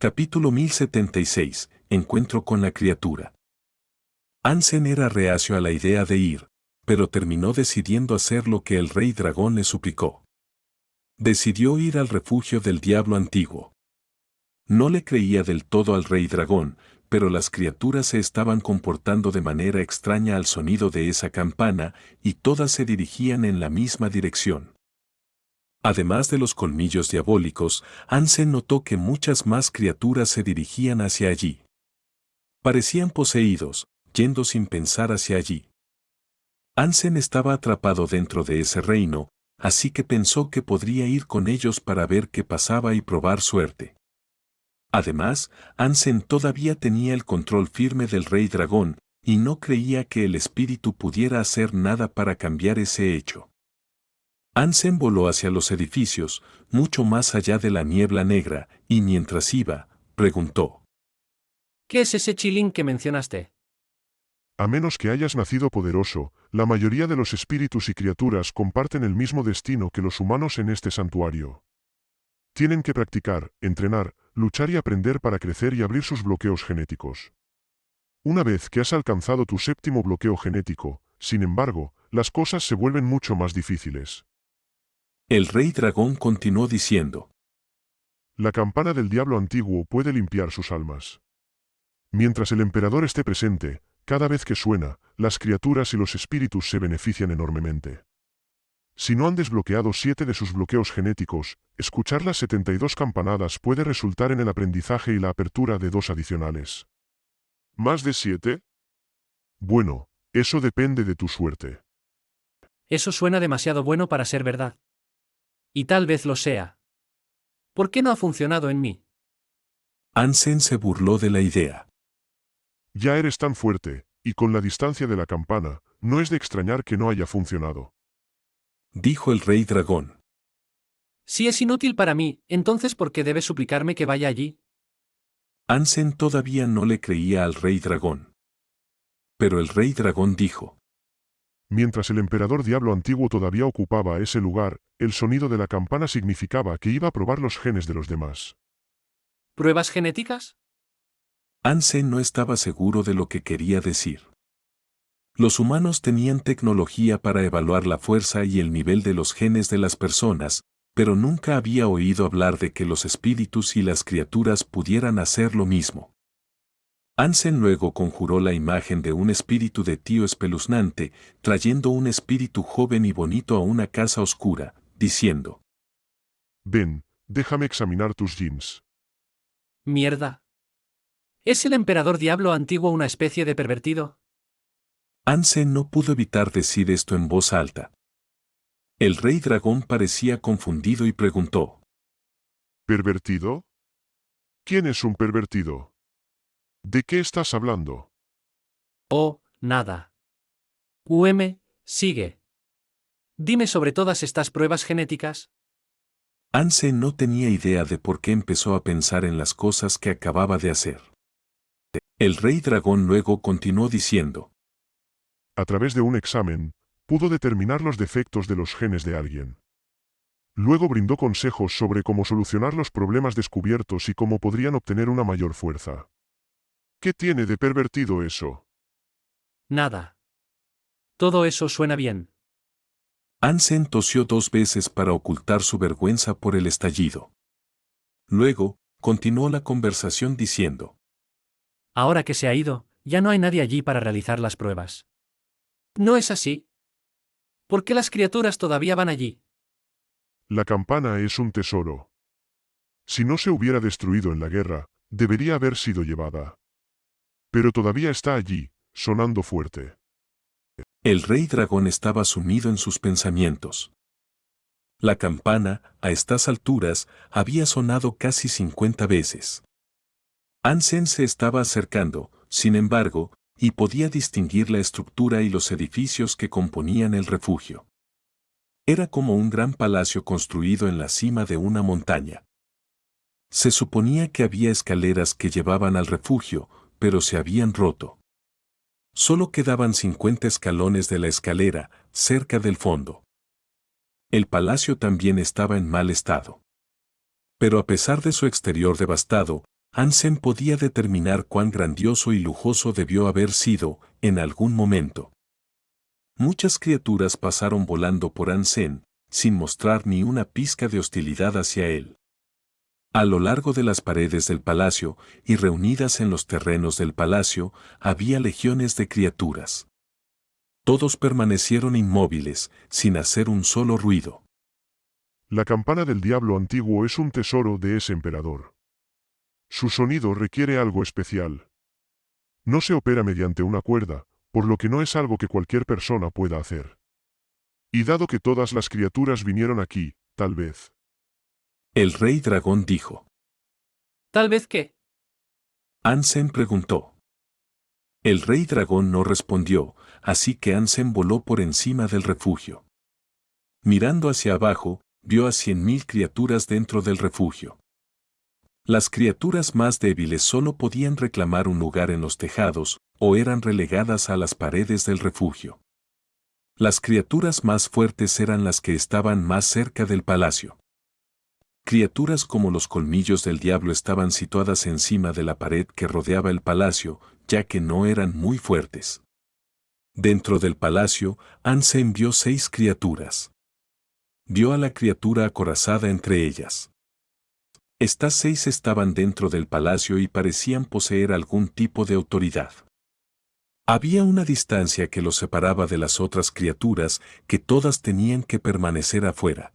Capítulo 1076. Encuentro con la criatura. Ansem era reacio a la idea de ir, pero terminó decidiendo hacer lo que el rey dragón le suplicó. Decidió ir al refugio del diablo antiguo. No le creía del todo al rey dragón, pero las criaturas se estaban comportando de manera extraña al sonido de esa campana y todas se dirigían en la misma dirección. Además de los colmillos diabólicos, Ansem notó que muchas más criaturas se dirigían hacia allí. Parecían poseídos, yendo sin pensar hacia allí. Ansem estaba atrapado dentro de ese reino, así que pensó que podría ir con ellos para ver qué pasaba y probar suerte. Además, Ansem todavía tenía el control firme del rey dragón, y no creía que el espíritu pudiera hacer nada para cambiar ese hecho. Ansem voló hacia los edificios, mucho más allá de la niebla negra, y mientras iba, preguntó: ¿Qué es ese Chilin que mencionaste? A menos que hayas nacido poderoso, la mayoría de los espíritus y criaturas comparten el mismo destino que los humanos en este santuario. Tienen que practicar, entrenar, luchar y aprender para crecer y abrir sus bloqueos genéticos. Una vez que has alcanzado tu séptimo bloqueo genético, sin embargo, las cosas se vuelven mucho más difíciles. El rey dragón continuó diciendo: La campana del diablo antiguo puede limpiar sus almas. Mientras el emperador esté presente, cada vez que suena, las criaturas y los espíritus se benefician enormemente. Si no han desbloqueado 7 de sus bloqueos genéticos, escuchar las 72 campanadas puede resultar en el aprendizaje y la apertura de 2 adicionales. ¿Más de 7? Bueno, eso depende de tu suerte. Eso suena demasiado bueno para ser verdad. Y tal vez lo sea. ¿Por qué no ha funcionado en mí? Ansem se burló de la idea. Ya eres tan fuerte, y con la distancia de la campana, no es de extrañar que no haya funcionado. Dijo el rey dragón. Si es inútil para mí, entonces ¿por qué debes suplicarme que vaya allí? Ansem todavía no le creía al rey dragón. Pero el rey dragón dijo: Mientras el emperador diablo antiguo todavía ocupaba ese lugar, el sonido de la campana significaba que iba a probar los genes de los demás. ¿Pruebas genéticas? Ansem no estaba seguro de lo que quería decir. Los humanos tenían tecnología para evaluar la fuerza y el nivel de los genes de las personas, pero nunca había oído hablar de que los espíritus y las criaturas pudieran hacer lo mismo. Ansem luego conjuró la imagen de un espíritu de tío espeluznante, trayendo un espíritu joven y bonito a una casa oscura, diciendo: Ven, déjame examinar tus genes. Mierda. ¿Es el emperador diablo antiguo una especie de pervertido? Ansem no pudo evitar decir esto en voz alta. El rey dragón parecía confundido y preguntó: ¿Pervertido? ¿Quién es un pervertido? ¿De qué estás hablando? Oh, nada. Sigue. Dime sobre todas estas pruebas genéticas. Ansem no tenía idea de por qué empezó a pensar en las cosas que acababa de hacer. El rey dragón luego continuó diciendo: A través de un examen, pudo determinar los defectos de los genes de alguien. Luego brindó consejos sobre cómo solucionar los problemas descubiertos y cómo podrían obtener una mayor fuerza. ¿Qué tiene de pervertido eso? Nada. Todo eso suena bien. Ansem tosió 2 veces para ocultar su vergüenza por el estallido. Luego, continuó la conversación diciendo: Ahora que se ha ido, ya no hay nadie allí para realizar las pruebas. ¿No es así? ¿Por qué las criaturas todavía van allí? La campana es un tesoro. Si no se hubiera destruido en la guerra, debería haber sido llevada. Pero todavía está allí, sonando fuerte. El rey dragón estaba sumido en sus pensamientos. La campana, a estas alturas, había sonado casi 50 veces. Ansem se estaba acercando, sin embargo, y podía distinguir la estructura y los edificios que componían el refugio. Era como un gran palacio construido en la cima de una montaña. Se suponía que había escaleras que llevaban al refugio, pero se habían roto. Solo quedaban 50 escalones de la escalera, cerca del fondo. El palacio también estaba en mal estado. Pero a pesar de su exterior devastado, Hansen podía determinar cuán grandioso y lujoso debió haber sido en algún momento. Muchas criaturas pasaron volando por Hansen, sin mostrar ni una pizca de hostilidad hacia él. A lo largo de las paredes del palacio y reunidas en los terrenos del palacio, había legiones de criaturas. Todos permanecieron inmóviles, sin hacer un solo ruido. La campana del diablo antiguo es un tesoro de ese emperador. Su sonido requiere algo especial. No se opera mediante una cuerda, por lo que no es algo que cualquier persona pueda hacer. Y dado que todas las criaturas vinieron aquí, tal vez. El rey dragón dijo. ¿Tal vez qué? Hansen preguntó. El rey dragón no respondió, así que Hansen voló por encima del refugio. Mirando hacia abajo, vio a 100.000 criaturas dentro del refugio. Las criaturas más débiles solo podían reclamar un lugar en los tejados, o eran relegadas a las paredes del refugio. Las criaturas más fuertes eran las que estaban más cerca del palacio. Criaturas como los colmillos del diablo estaban situadas encima de la pared que rodeaba el palacio, ya que no eran muy fuertes. Dentro del palacio, Hansen vio 6 criaturas. Vio a la criatura acorazada entre ellas. Estas 6 estaban dentro del palacio y parecían poseer algún tipo de autoridad. Había una distancia que los separaba de las otras criaturas, que todas tenían que permanecer afuera.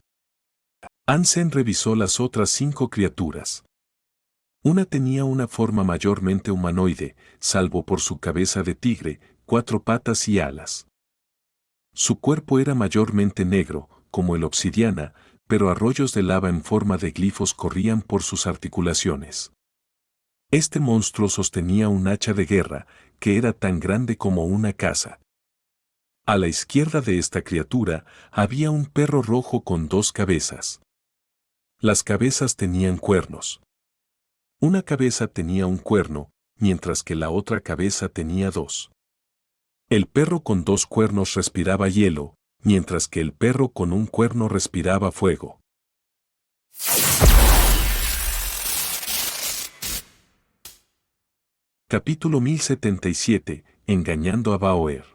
Hansen revisó las otras 5 criaturas. Una tenía una forma mayormente humanoide, salvo por su cabeza de tigre, 4 patas y alas. Su cuerpo era mayormente negro, como el obsidiana, pero arroyos de lava en forma de glifos corrían por sus articulaciones. Este monstruo sostenía un hacha de guerra, que era tan grande como una casa. A la izquierda de esta criatura había un perro rojo con 2 cabezas. Las cabezas tenían cuernos. Una cabeza tenía un cuerno, mientras que la otra cabeza tenía 2. El perro con 2 cuernos respiraba hielo, mientras que el perro con un cuerno respiraba fuego. Capítulo 1077, Engañando a Baoer.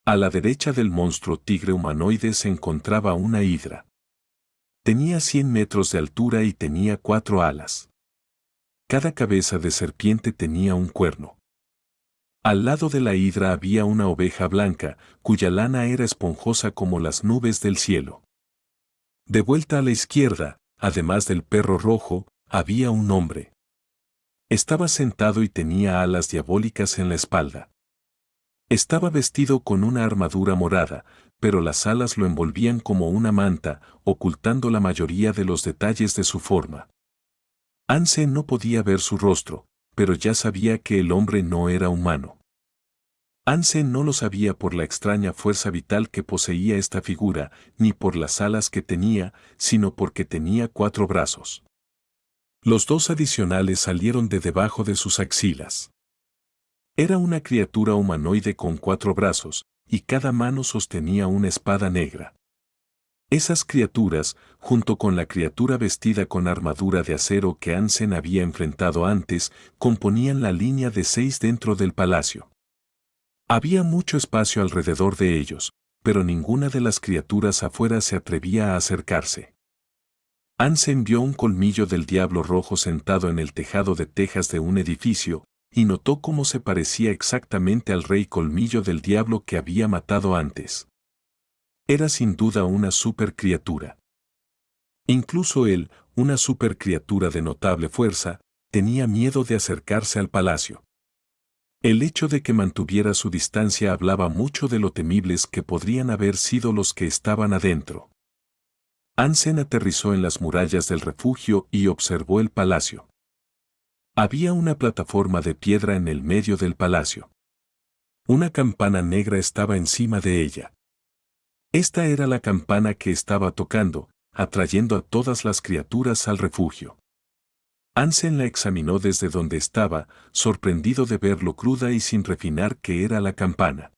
A la derecha del monstruo tigre humanoide se encontraba una hidra. Tenía 100 metros de altura y tenía 4 alas. Cada cabeza de serpiente tenía un cuerno. Al lado de la hidra había una oveja blanca, cuya lana era esponjosa como las nubes del cielo. De vuelta a la izquierda, además del perro rojo, había un hombre. Estaba sentado y tenía alas diabólicas en la espalda. Estaba vestido con una armadura morada, pero las alas lo envolvían como una manta, ocultando la mayoría de los detalles de su forma. Hansen no podía ver su rostro, pero ya sabía que el hombre no era humano. Hansen no lo sabía por la extraña fuerza vital que poseía esta figura, ni por las alas que tenía, sino porque tenía 4 brazos. Los 2 adicionales salieron de debajo de sus axilas. Era una criatura humanoide con 4 brazos, y cada mano sostenía una espada negra. Esas criaturas, junto con la criatura vestida con armadura de acero que Hansen había enfrentado antes, componían la línea de 6 dentro del palacio. Había mucho espacio alrededor de ellos, pero ninguna de las criaturas afuera se atrevía a acercarse. Hansen vio un colmillo del diablo rojo sentado en el tejado de tejas de un edificio, y notó cómo se parecía exactamente al rey colmillo del diablo que había matado antes. Era sin duda una supercriatura. Incluso él, una supercriatura de notable fuerza, tenía miedo de acercarse al palacio. El hecho de que mantuviera su distancia hablaba mucho de lo temibles que podrían haber sido los que estaban adentro. Hansen aterrizó en las murallas del refugio y observó el palacio. Había una plataforma de piedra en el medio del palacio. Una campana negra estaba encima de ella. Esta era la campana que estaba tocando, atrayendo a todas las criaturas al refugio. Hansen la examinó desde donde estaba, sorprendido de ver lo cruda y sin refinar que era la campana.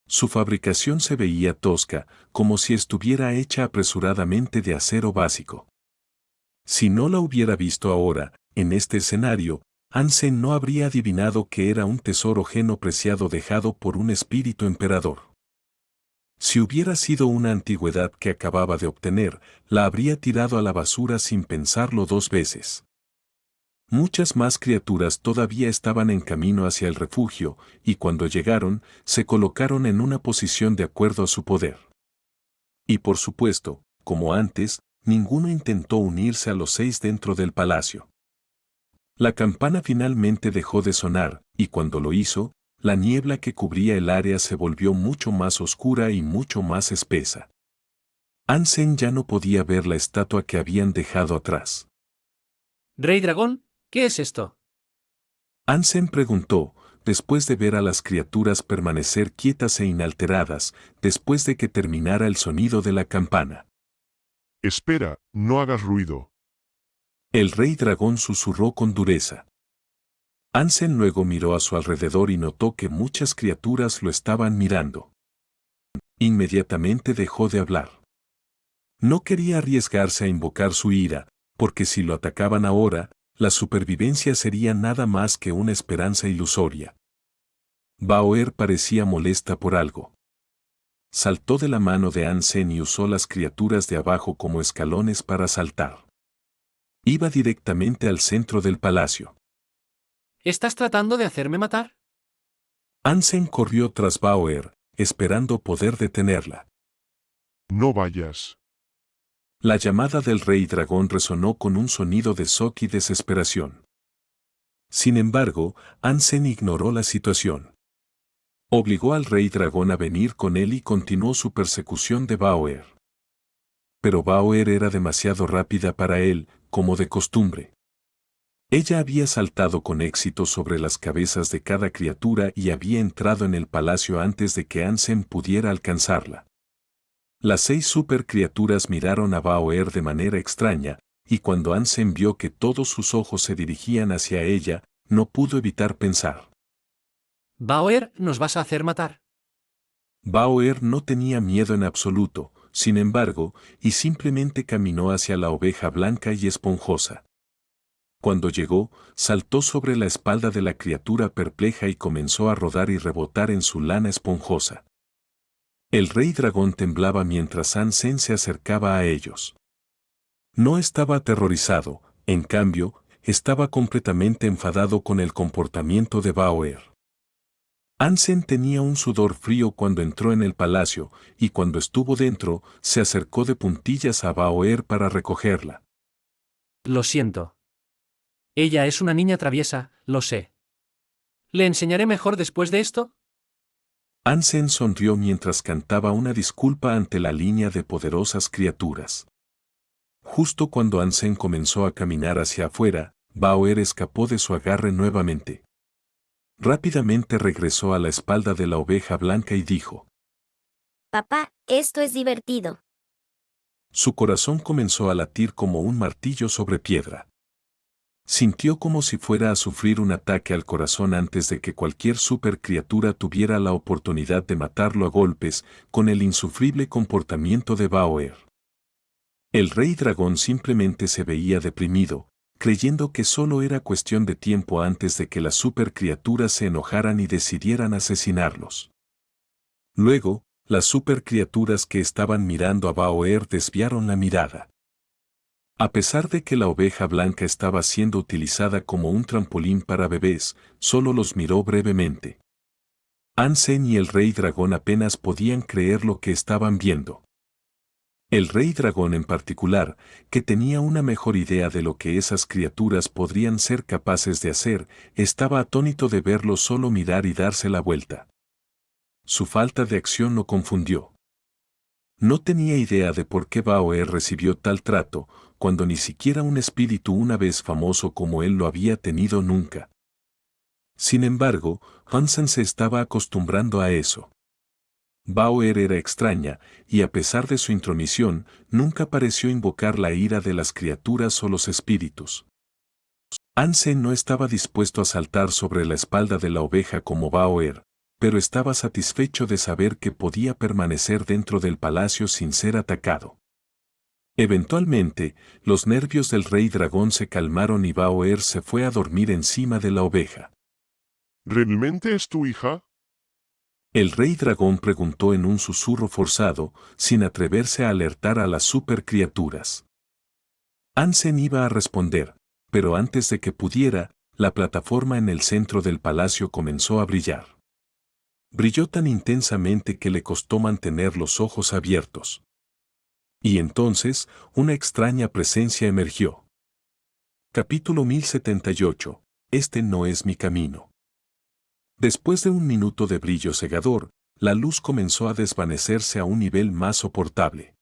Su fabricación se veía tosca, como si estuviera hecha apresuradamente de acero básico. Si no la hubiera visto ahora, En este escenario, Ansem no habría adivinado que era un tesoro ajeno preciado dejado por un espíritu emperador. Si hubiera sido una antigüedad que acababa de obtener, la habría tirado a la basura sin pensarlo dos veces. Muchas más criaturas todavía estaban en camino hacia el refugio, y cuando llegaron, se colocaron en una posición de acuerdo a su poder. Y por supuesto, como antes, ninguno intentó unirse a los 6 dentro del palacio. La campana finalmente dejó de sonar, y cuando lo hizo, la niebla que cubría el área se volvió mucho más oscura y mucho más espesa. Ansem ya no podía ver la estatua que habían dejado atrás. Rey Dragón, ¿qué es esto? Ansem preguntó, después de ver a las criaturas permanecer quietas e inalteradas, después de que terminara el sonido de la campana. Espera, no hagas ruido. El rey dragón susurró con dureza. Ansem luego miró a su alrededor y notó que muchas criaturas lo estaban mirando. Inmediatamente dejó de hablar. No quería arriesgarse a invocar su ira, porque si lo atacaban ahora, la supervivencia sería nada más que una esperanza ilusoria. Baoer parecía molesta por algo. Saltó de la mano de Ansem y usó las criaturas de abajo como escalones para saltar. Iba directamente al centro del palacio. ¿Estás tratando de hacerme matar? Ansem corrió tras Baoer, esperando poder detenerla. No vayas. La llamada del rey dragón resonó con un sonido de shock y desesperación. Sin embargo, Ansem ignoró la situación. Obligó al rey dragón a venir con él y continuó su persecución de Baoer. Pero Baoer era demasiado rápida para él, como de costumbre. Ella había saltado con éxito sobre las cabezas de cada criatura y había entrado en el palacio antes de que Ansem pudiera alcanzarla. Las 6 supercriaturas miraron a Baoer de manera extraña, y cuando Ansem vio que todos sus ojos se dirigían hacia ella, no pudo evitar pensar. Baoer, ¿nos vas a hacer matar? Baoer no tenía miedo en absoluto, sin embargo, y simplemente caminó hacia la oveja blanca y esponjosa. Cuando llegó, saltó sobre la espalda de la criatura perpleja y comenzó a rodar y rebotar en su lana esponjosa. El rey dragón temblaba mientras Ansem se acercaba a ellos. No estaba aterrorizado, en cambio, estaba completamente enfadado con el comportamiento de Baoer. Ansem tenía un sudor frío cuando entró en el palacio, y cuando estuvo dentro, se acercó de puntillas a Baoer para recogerla. Lo siento. Ella es una niña traviesa, lo sé. ¿Le enseñaré mejor después de esto? Ansem sonrió mientras cantaba una disculpa ante la línea de poderosas criaturas. Justo cuando Ansem comenzó a caminar hacia afuera, Baoer escapó de su agarre nuevamente. Rápidamente regresó a la espalda de la oveja blanca y dijo: Papá, esto es divertido. Su corazón comenzó a latir como un martillo sobre piedra. Sintió como si fuera a sufrir un ataque al corazón antes de que cualquier supercriatura tuviera la oportunidad de matarlo a golpes con el insufrible comportamiento de Baoer. El rey dragón simplemente se veía deprimido, creyendo que solo era cuestión de tiempo antes de que las supercriaturas se enojaran y decidieran asesinarlos. Luego, las supercriaturas que estaban mirando a Baoer desviaron la mirada. A pesar de que la oveja blanca estaba siendo utilizada como un trampolín para bebés, solo los miró brevemente. Ansem y el rey dragón apenas podían creer lo que estaban viendo. El rey dragón en particular, que tenía una mejor idea de lo que esas criaturas podrían ser capaces de hacer, estaba atónito de verlos solo mirar y darse la vuelta. Su falta de acción lo confundió. No tenía idea de por qué Baoer recibió tal trato, cuando ni siquiera un espíritu una vez famoso como él lo había tenido nunca. Sin embargo, Ansem se estaba acostumbrando a eso. Baoer era extraña, y a pesar de su intromisión, nunca pareció invocar la ira de las criaturas o los espíritus. Ansem no estaba dispuesto a saltar sobre la espalda de la oveja como Baoer, pero estaba satisfecho de saber que podía permanecer dentro del palacio sin ser atacado. Eventualmente, los nervios del rey dragón se calmaron y Baoer se fue a dormir encima de la oveja. ¿Realmente es tu hija? El rey dragón preguntó en un susurro forzado, sin atreverse a alertar a las supercriaturas. Ansem iba a responder, pero antes de que pudiera, la plataforma en el centro del palacio comenzó a brillar. Brilló tan intensamente que le costó mantener los ojos abiertos. Y entonces, una extraña presencia emergió. Capítulo 1078. Este no es mi camino. Después de un minuto de brillo cegador, la luz comenzó a desvanecerse a un nivel más soportable.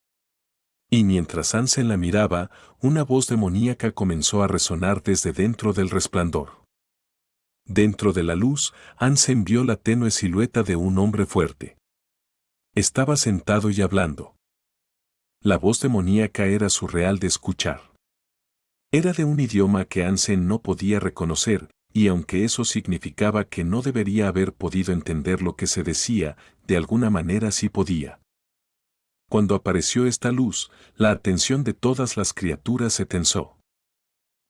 Y mientras Ansem la miraba, una voz demoníaca comenzó a resonar desde dentro del resplandor. Dentro de la luz, Ansem vio la tenue silueta de un hombre fuerte. Estaba sentado y hablando. La voz demoníaca era surreal de escuchar. Era de un idioma que Ansem no podía reconocer, y aunque eso significaba que no debería haber podido entender lo que se decía, de alguna manera sí podía. Cuando apareció esta luz, la atención de todas las criaturas se tensó.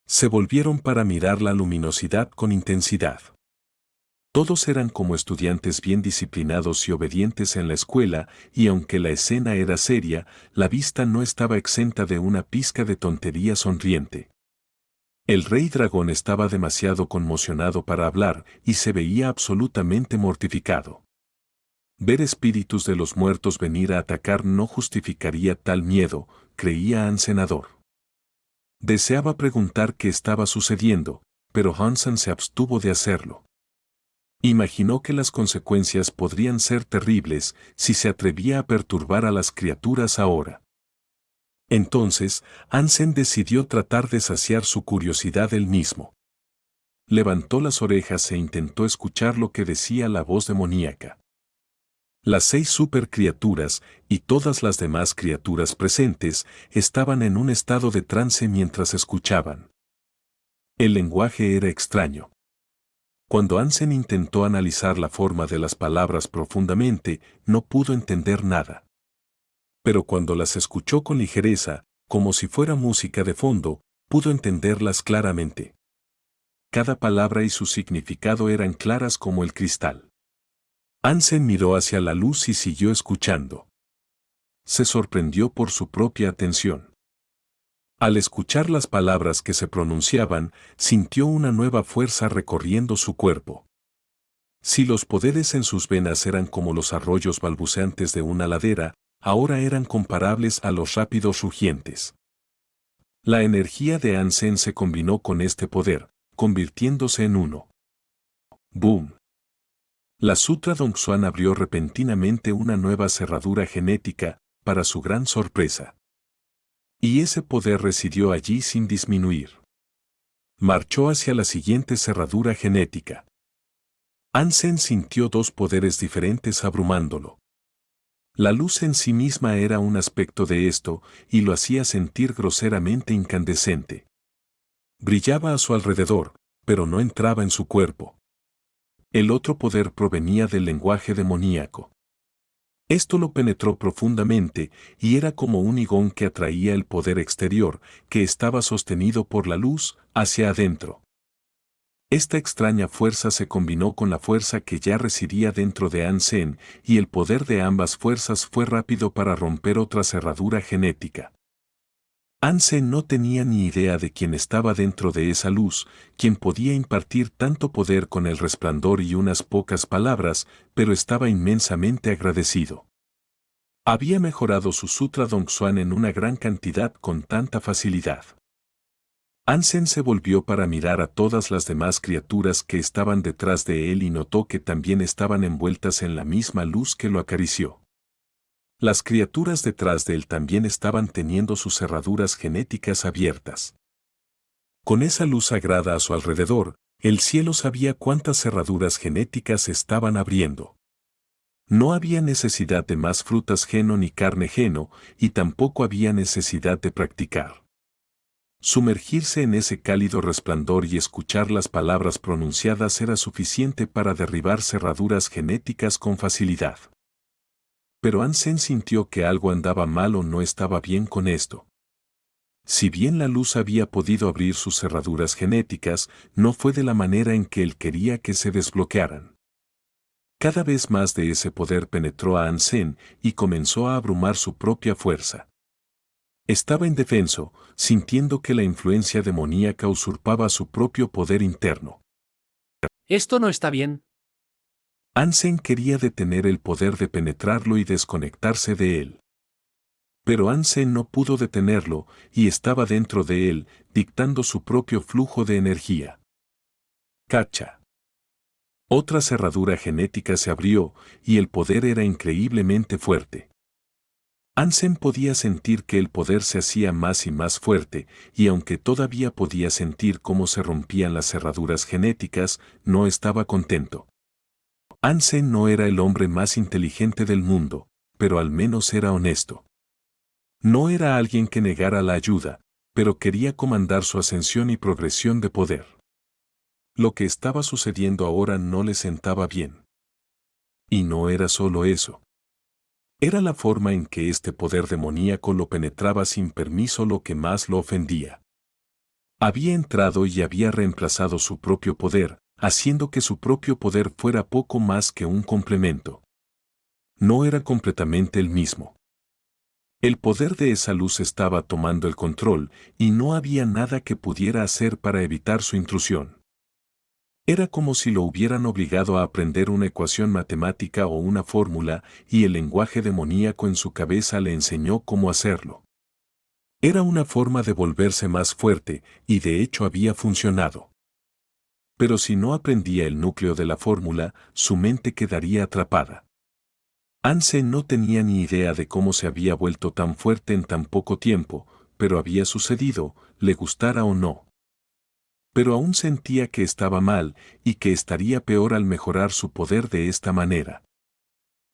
Se volvieron para mirar la luminosidad con intensidad. Todos eran como estudiantes bien disciplinados y obedientes en la escuela, y aunque la escena era seria, la vista no estaba exenta de una pizca de tontería sonriente. El rey dragón estaba demasiado conmocionado para hablar y se veía absolutamente mortificado. Ver espíritus de los muertos venir a atacar no justificaría tal miedo, creía Ansenador. Deseaba preguntar qué estaba sucediendo, pero Hansen se abstuvo de hacerlo. Imaginó que las consecuencias podrían ser terribles si se atrevía a perturbar a las criaturas ahora. Entonces, Ansem decidió tratar de saciar su curiosidad él mismo. Levantó las orejas e intentó escuchar lo que decía la voz demoníaca. Las 6 supercriaturas y todas las demás criaturas presentes estaban en un estado de trance mientras escuchaban. El lenguaje era extraño. Cuando Ansem intentó analizar la forma de las palabras profundamente, no pudo entender nada. Pero cuando las escuchó con ligereza, como si fuera música de fondo, pudo entenderlas claramente. Cada palabra y su significado eran claras como el cristal. Ansem miró hacia la luz y siguió escuchando. Se sorprendió por su propia atención. Al escuchar las palabras que se pronunciaban, sintió una nueva fuerza recorriendo su cuerpo. Si los poderes en sus venas eran como los arroyos balbuceantes de una ladera, ahora eran comparables a los rápidos rugientes. La energía de Ansem se combinó con este poder, convirtiéndose en uno. ¡Boom! La Sutra Dongsuan abrió repentinamente una nueva cerradura genética, para su gran sorpresa. Y ese poder residió allí sin disminuir. Marchó hacia la siguiente cerradura genética. Ansem sintió 2 poderes diferentes abrumándolo. La luz en sí misma era un aspecto de esto, y lo hacía sentir groseramente incandescente. Brillaba a su alrededor, pero no entraba en su cuerpo. El otro poder provenía del lenguaje demoníaco. Esto lo penetró profundamente, y era como un higón que atraía el poder exterior, que estaba sostenido por la luz, hacia adentro. Esta extraña fuerza se combinó con la fuerza que ya residía dentro de Ansem, y el poder de ambas fuerzas fue rápido para romper otra cerradura genética. Ansem no tenía ni idea de quién estaba dentro de esa luz, quien podía impartir tanto poder con el resplandor y unas pocas palabras, pero estaba inmensamente agradecido. Había mejorado su Sutra Dongsuan en una gran cantidad con tanta facilidad. Ansem se volvió para mirar a todas las demás criaturas que estaban detrás de él y notó que también estaban envueltas en la misma luz que lo acarició. Las criaturas detrás de él también estaban teniendo sus cerraduras genéticas abiertas. Con esa luz sagrada a su alrededor, el cielo sabía cuántas cerraduras genéticas estaban abriendo. No había necesidad de más frutas geno ni carne geno, y tampoco había necesidad de practicar. Sumergirse en ese cálido resplandor y escuchar las palabras pronunciadas era suficiente para derribar cerraduras genéticas con facilidad. Pero Ansem sintió que algo andaba mal o no estaba bien con esto. Si bien la luz había podido abrir sus cerraduras genéticas, no fue de la manera en que él quería que se desbloquearan. Cada vez más de ese poder penetró a Hansen y comenzó a abrumar su propia fuerza. Estaba indefenso, sintiendo que la influencia demoníaca usurpaba su propio poder interno. Esto no está bien. Hansen quería detener el poder de penetrarlo y desconectarse de él. Pero Hansen no pudo detenerlo y estaba dentro de él, dictando su propio flujo de energía. Cacha. Otra cerradura genética se abrió y el poder era increíblemente fuerte. Hansen podía sentir que el poder se hacía más y más fuerte, y aunque todavía podía sentir cómo se rompían las cerraduras genéticas, no estaba contento. Hansen no era el hombre más inteligente del mundo, pero al menos era honesto. No era alguien que negara la ayuda, pero quería comandar su ascensión y progresión de poder. Lo que estaba sucediendo ahora no le sentaba bien. Y no era solo eso. Era la forma en que este poder demoníaco lo penetraba sin permiso lo que más lo ofendía. Había entrado y había reemplazado su propio poder, haciendo que su propio poder fuera poco más que un complemento. No era completamente el mismo. El poder de esa luz estaba tomando el control y no había nada que pudiera hacer para evitar su intrusión. Era como si lo hubieran obligado a aprender una ecuación matemática o una fórmula y el lenguaje demoníaco en su cabeza le enseñó cómo hacerlo. Era una forma de volverse más fuerte y de hecho había funcionado. Pero si no aprendía el núcleo de la fórmula, su mente quedaría atrapada. Hansen no tenía ni idea de cómo se había vuelto tan fuerte en tan poco tiempo, pero había sucedido, le gustara o no. Pero aún sentía que estaba mal y que estaría peor al mejorar su poder de esta manera.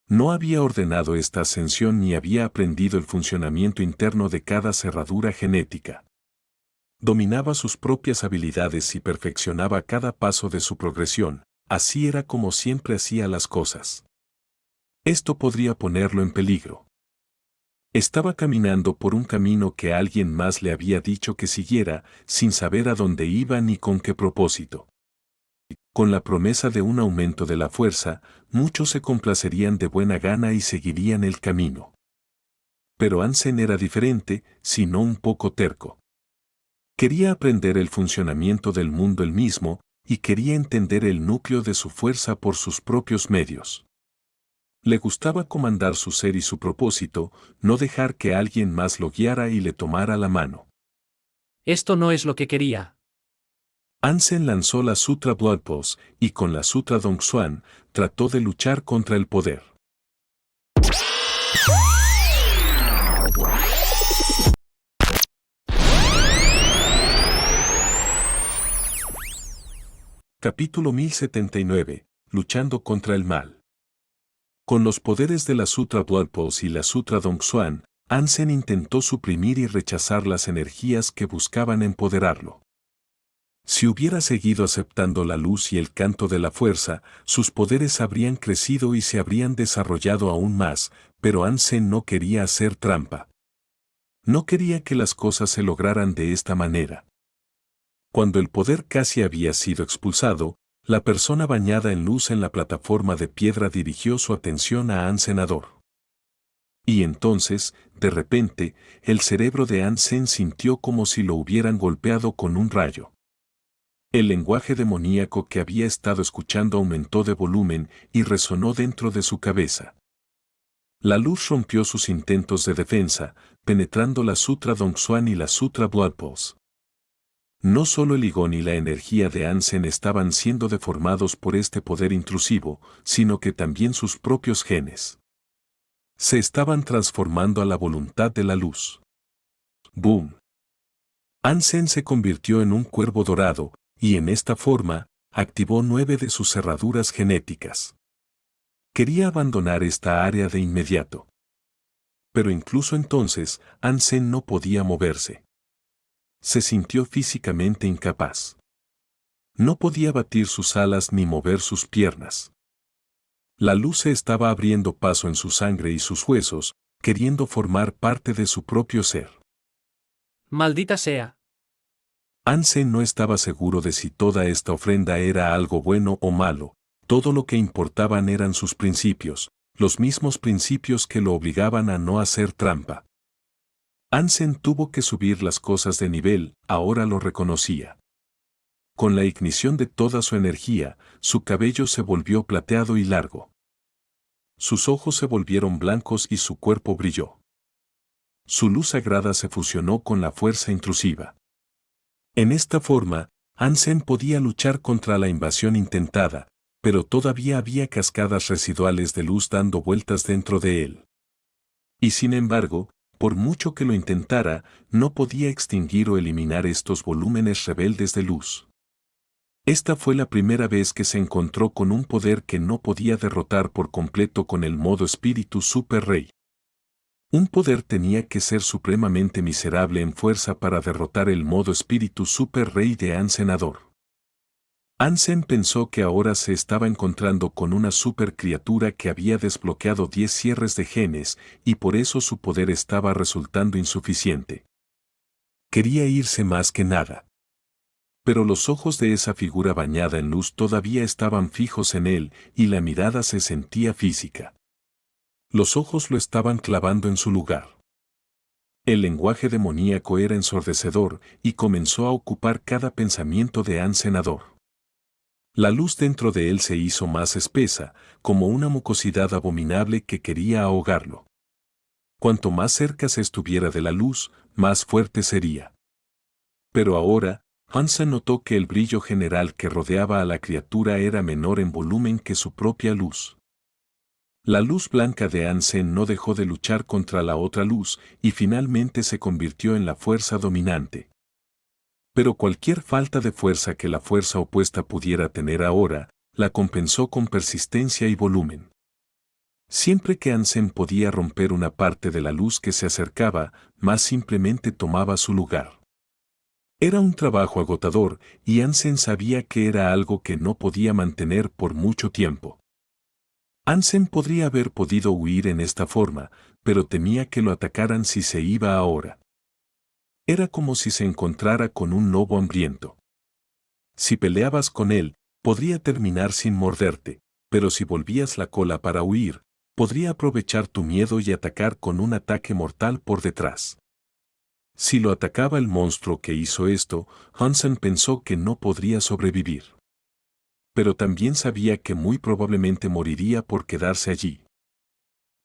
No había ordenado esta ascensión ni había aprendido el funcionamiento interno de cada cerradura genética. Dominaba sus propias habilidades y perfeccionaba cada paso de su progresión, así era como siempre hacía las cosas. Esto podría ponerlo en peligro. Estaba caminando por un camino que alguien más le había dicho que siguiera, sin saber a dónde iba ni con qué propósito. Con la promesa de un aumento de la fuerza, muchos se complacerían de buena gana y seguirían el camino. Pero Hansen era diferente, sino un poco terco. Quería aprender el funcionamiento del mundo él mismo, y quería entender el núcleo de su fuerza por sus propios medios. Le gustaba comandar su ser y su propósito, no dejar que alguien más lo guiara y le tomara la mano. Esto no es lo que quería. Hansen lanzó la Sutra Blood Pulse y con la Sutra Dongsuan trató de luchar contra el poder. Capítulo 1079. Luchando contra el mal. Con los poderes de la Sutra Blood Pulse y la Sutra Dongsuan, Hansen intentó suprimir y rechazar las energías que buscaban empoderarlo. Si hubiera seguido aceptando la luz y el canto de la fuerza, sus poderes habrían crecido y se habrían desarrollado aún más, pero Hansen no quería hacer trampa. No quería que las cosas se lograran de esta manera. Cuando el poder casi había sido expulsado, la persona bañada en luz en la plataforma de piedra dirigió su atención a Hansenador. Y entonces, de repente, el cerebro de Hansen sintió como si lo hubieran golpeado con un rayo. El lenguaje demoníaco que había estado escuchando aumentó de volumen y resonó dentro de su cabeza. La luz rompió sus intentos de defensa, penetrando la Sutra Dongsuan y la Sutra Blood Pulse. No solo el Igón y la energía de Hansen estaban siendo deformados por este poder intrusivo, sino que también sus propios genes. Se estaban transformando a la voluntad de la luz. ¡Boom! Hansen se convirtió en un cuervo dorado, y en esta forma, activó 9 de sus cerraduras genéticas. Quería abandonar esta área de inmediato. Pero incluso entonces, Hansen no podía moverse. Se sintió físicamente incapaz. No podía batir sus alas ni mover sus piernas. La luz se estaba abriendo paso en su sangre y sus huesos, queriendo formar parte de su propio ser. Maldita sea. Hansen no estaba seguro de si toda esta ofrenda era algo bueno o malo, todo lo que importaban eran sus principios, los mismos principios que lo obligaban a no hacer trampa. Hansen tuvo que subir las cosas de nivel, ahora lo reconocía. Con la ignición de toda su energía, su cabello se volvió plateado y largo. Sus ojos se volvieron blancos y su cuerpo brilló. Su luz sagrada se fusionó con la fuerza intrusiva. En esta forma, Hansen podía luchar contra la invasión intentada, pero todavía había cascadas residuales de luz dando vueltas dentro de él. Y sin embargo, por mucho que lo intentara, no podía extinguir o eliminar estos volúmenes rebeldes de luz. Esta fue la primera vez que se encontró con un poder que no podía derrotar por completo con el modo espíritu Super Rey. Un poder tenía que ser supremamente miserable en fuerza para derrotar el modo espíritu Super Rey de Hansenador. Hansen pensó que ahora se estaba encontrando con una super criatura que había desbloqueado 10 cierres de genes y por eso su poder estaba resultando insuficiente. Quería irse más que nada. Pero los ojos de esa figura bañada en luz todavía estaban fijos en él y la mirada se sentía física. Los ojos lo estaban clavando en su lugar. El lenguaje demoníaco era ensordecedor y comenzó a ocupar cada pensamiento de Hansenador. La luz dentro de él se hizo más espesa, como una mucosidad abominable que quería ahogarlo. Cuanto más cerca se estuviera de la luz, más fuerte sería. Pero ahora, Hansen notó que el brillo general que rodeaba a la criatura era menor en volumen que su propia luz. La luz blanca de Hansen no dejó de luchar contra la otra luz y finalmente se convirtió en la fuerza dominante. Pero cualquier falta de fuerza que la fuerza opuesta pudiera tener ahora, la compensó con persistencia y volumen. Siempre que Hansen podía romper una parte de la luz que se acercaba, más simplemente tomaba su lugar. Era un trabajo agotador y Hansen sabía que era algo que no podía mantener por mucho tiempo. Hansen podría haber podido huir en esta forma, pero temía que lo atacaran si se iba ahora. Era como si se encontrara con un lobo hambriento. Si peleabas con él, podría terminar sin morderte, pero si volvías la cola para huir, podría aprovechar tu miedo y atacar con un ataque mortal por detrás. Si lo atacaba el monstruo que hizo esto, Hansen pensó que no podría sobrevivir. Pero también sabía que muy probablemente moriría por quedarse allí.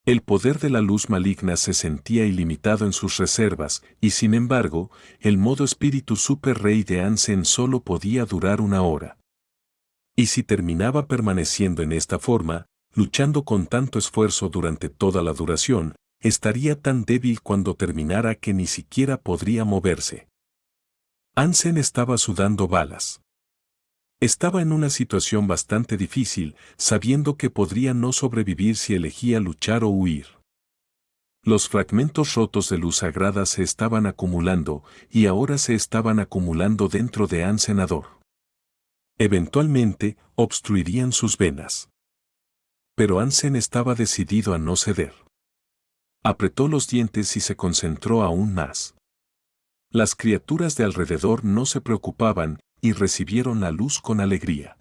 El poder de la luz maligna se sentía ilimitado en sus reservas, y sin embargo, el modo espíritu Super Rey de Hansen solo podía durar 1 hora. Y si terminaba permaneciendo en esta forma, luchando con tanto esfuerzo durante toda la duración, estaría tan débil cuando terminara que ni siquiera podría moverse. Hansen estaba sudando balas. Estaba en una situación bastante difícil, sabiendo que podría no sobrevivir si elegía luchar o huir. Los fragmentos rotos de luz sagrada se estaban acumulando, y ahora se estaban acumulando dentro de Hansenador. Eventualmente, obstruirían sus venas. Pero Hansen estaba decidido a no ceder. Apretó los dientes y se concentró aún más. Las criaturas de alrededor no se preocupaban, y recibieron la luz con alegría.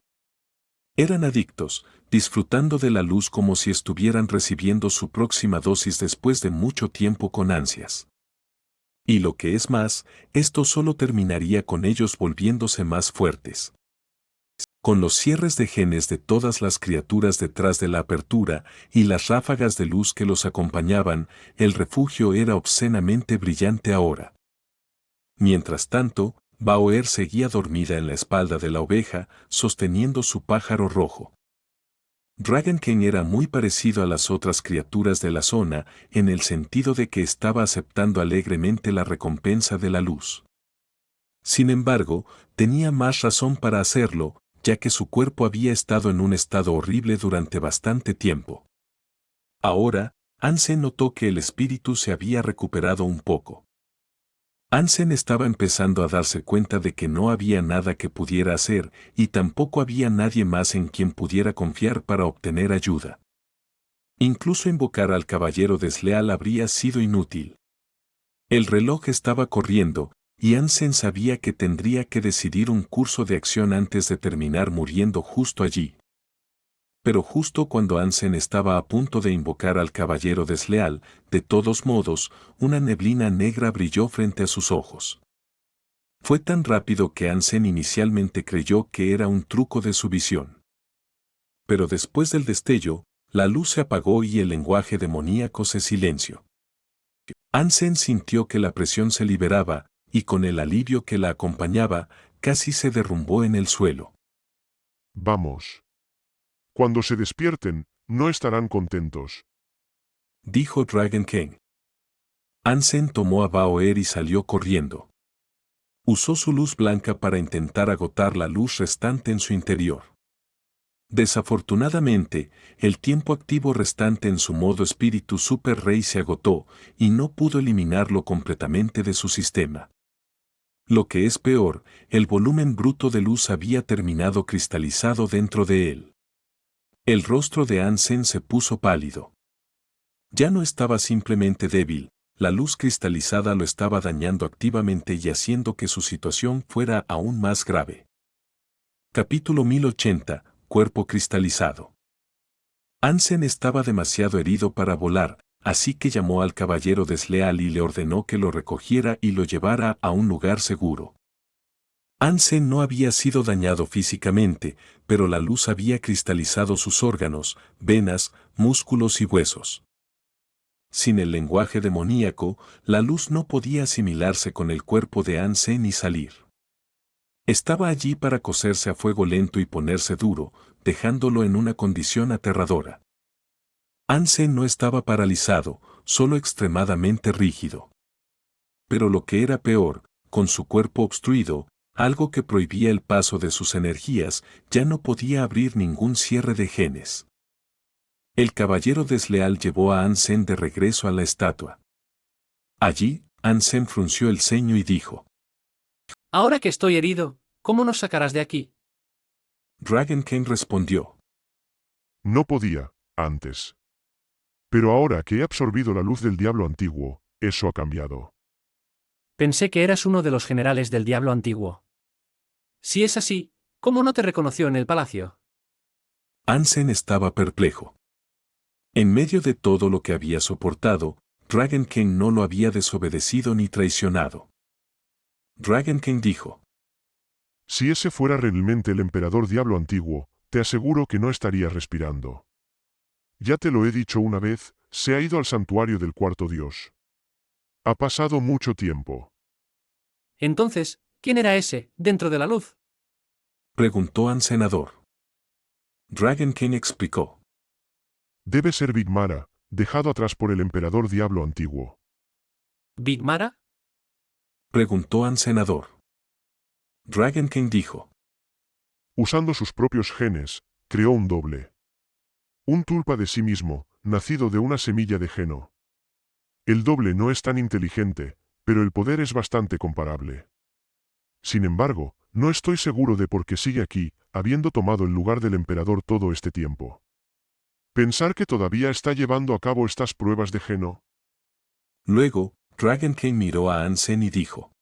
Eran adictos, disfrutando de la luz como si estuvieran recibiendo su próxima dosis después de mucho tiempo con ansias. Y lo que es más, esto solo terminaría con ellos volviéndose más fuertes. Con los cierres de genes de todas las criaturas detrás de la apertura y las ráfagas de luz que los acompañaban, el refugio era obscenamente brillante ahora. Mientras tanto, Bauer seguía dormida en la espalda de la oveja, sosteniendo su pájaro rojo. Dragonkin era muy parecido a las otras criaturas de la zona, en el sentido de que estaba aceptando alegremente la recompensa de la luz. Sin embargo, tenía más razón para hacerlo, ya que su cuerpo había estado en un estado horrible durante bastante tiempo. Ahora, Hansen notó que el espíritu se había recuperado un poco. Hansen estaba empezando a darse cuenta de que no había nada que pudiera hacer y tampoco había nadie más en quien pudiera confiar para obtener ayuda. Incluso invocar al caballero desleal habría sido inútil. El reloj estaba corriendo, y Ansem sabía que tendría que decidir un curso de acción antes de terminar muriendo justo allí. Pero justo cuando Ansem estaba a punto de invocar al caballero desleal, de todos modos, una neblina negra brilló frente a sus ojos. Fue tan rápido que Ansem inicialmente creyó que era un truco de su visión. Pero después del destello, la luz se apagó y el lenguaje demoníaco se silenció. Ansem sintió que la presión se liberaba, y con el alivio que la acompañaba, casi se derrumbó en el suelo. Vamos. Cuando se despierten, no estarán contentos. Dijo Dragon King. Ansem tomó a Baoer y salió corriendo. Usó su luz blanca para intentar agotar la luz restante en su interior. Desafortunadamente, el tiempo activo restante en su modo espíritu Super Rey se agotó y no pudo eliminarlo completamente de su sistema. Lo que es peor, el volumen bruto de luz había terminado cristalizado dentro de él. El rostro de Ansem se puso pálido. Ya no estaba simplemente débil, la luz cristalizada lo estaba dañando activamente y haciendo que su situación fuera aún más grave. Capítulo 1080. Cuerpo cristalizado. Ansem estaba demasiado herido para volar, así que llamó al caballero desleal y le ordenó que lo recogiera y lo llevara a un lugar seguro. Ansem no había sido dañado físicamente, pero la luz había cristalizado sus órganos, venas, músculos y huesos. Sin el lenguaje demoníaco, la luz no podía asimilarse con el cuerpo de Ansem ni salir. Estaba allí para cocerse a fuego lento y ponerse duro, dejándolo en una condición aterradora. Ansem no estaba paralizado, solo extremadamente rígido. Pero lo que era peor, con su cuerpo obstruido, algo que prohibía el paso de sus energías, ya no podía abrir ningún cierre de genes. El caballero desleal llevó a Ansem de regreso a la estatua. Allí, Ansem frunció el ceño y dijo: Ahora que estoy herido, ¿cómo nos sacarás de aquí? Dragon King respondió: No podía, antes. Pero ahora que he absorbido la luz del diablo antiguo, eso ha cambiado. Pensé que eras uno de los generales del diablo antiguo. Si es así, ¿cómo no te reconoció en el palacio? Ansem estaba perplejo. En medio de todo lo que había soportado, Dragon King no lo había desobedecido ni traicionado. Dragon King dijo: Si ese fuera realmente el emperador diablo antiguo, te aseguro que no estaría respirando. Ya te lo he dicho una vez, se ha ido al santuario del cuarto dios. Ha pasado mucho tiempo. Entonces, ¿quién era ese, dentro de la luz? Preguntó Ansenador. Dragon King explicó: Debe ser Big Mara, dejado atrás por el emperador diablo antiguo. ¿Big Mara? Preguntó Ansenador. Dragon King dijo: Usando sus propios genes, creó un doble. Un tulpa de sí mismo, nacido de una semilla de geno. El doble no es tan inteligente, pero el poder es bastante comparable. Sin embargo, no estoy seguro de por qué sigue aquí, habiendo tomado el lugar del emperador todo este tiempo. Pensar que todavía está llevando a cabo estas pruebas de geno. Luego, Dragon King miró a Ansem y dijo: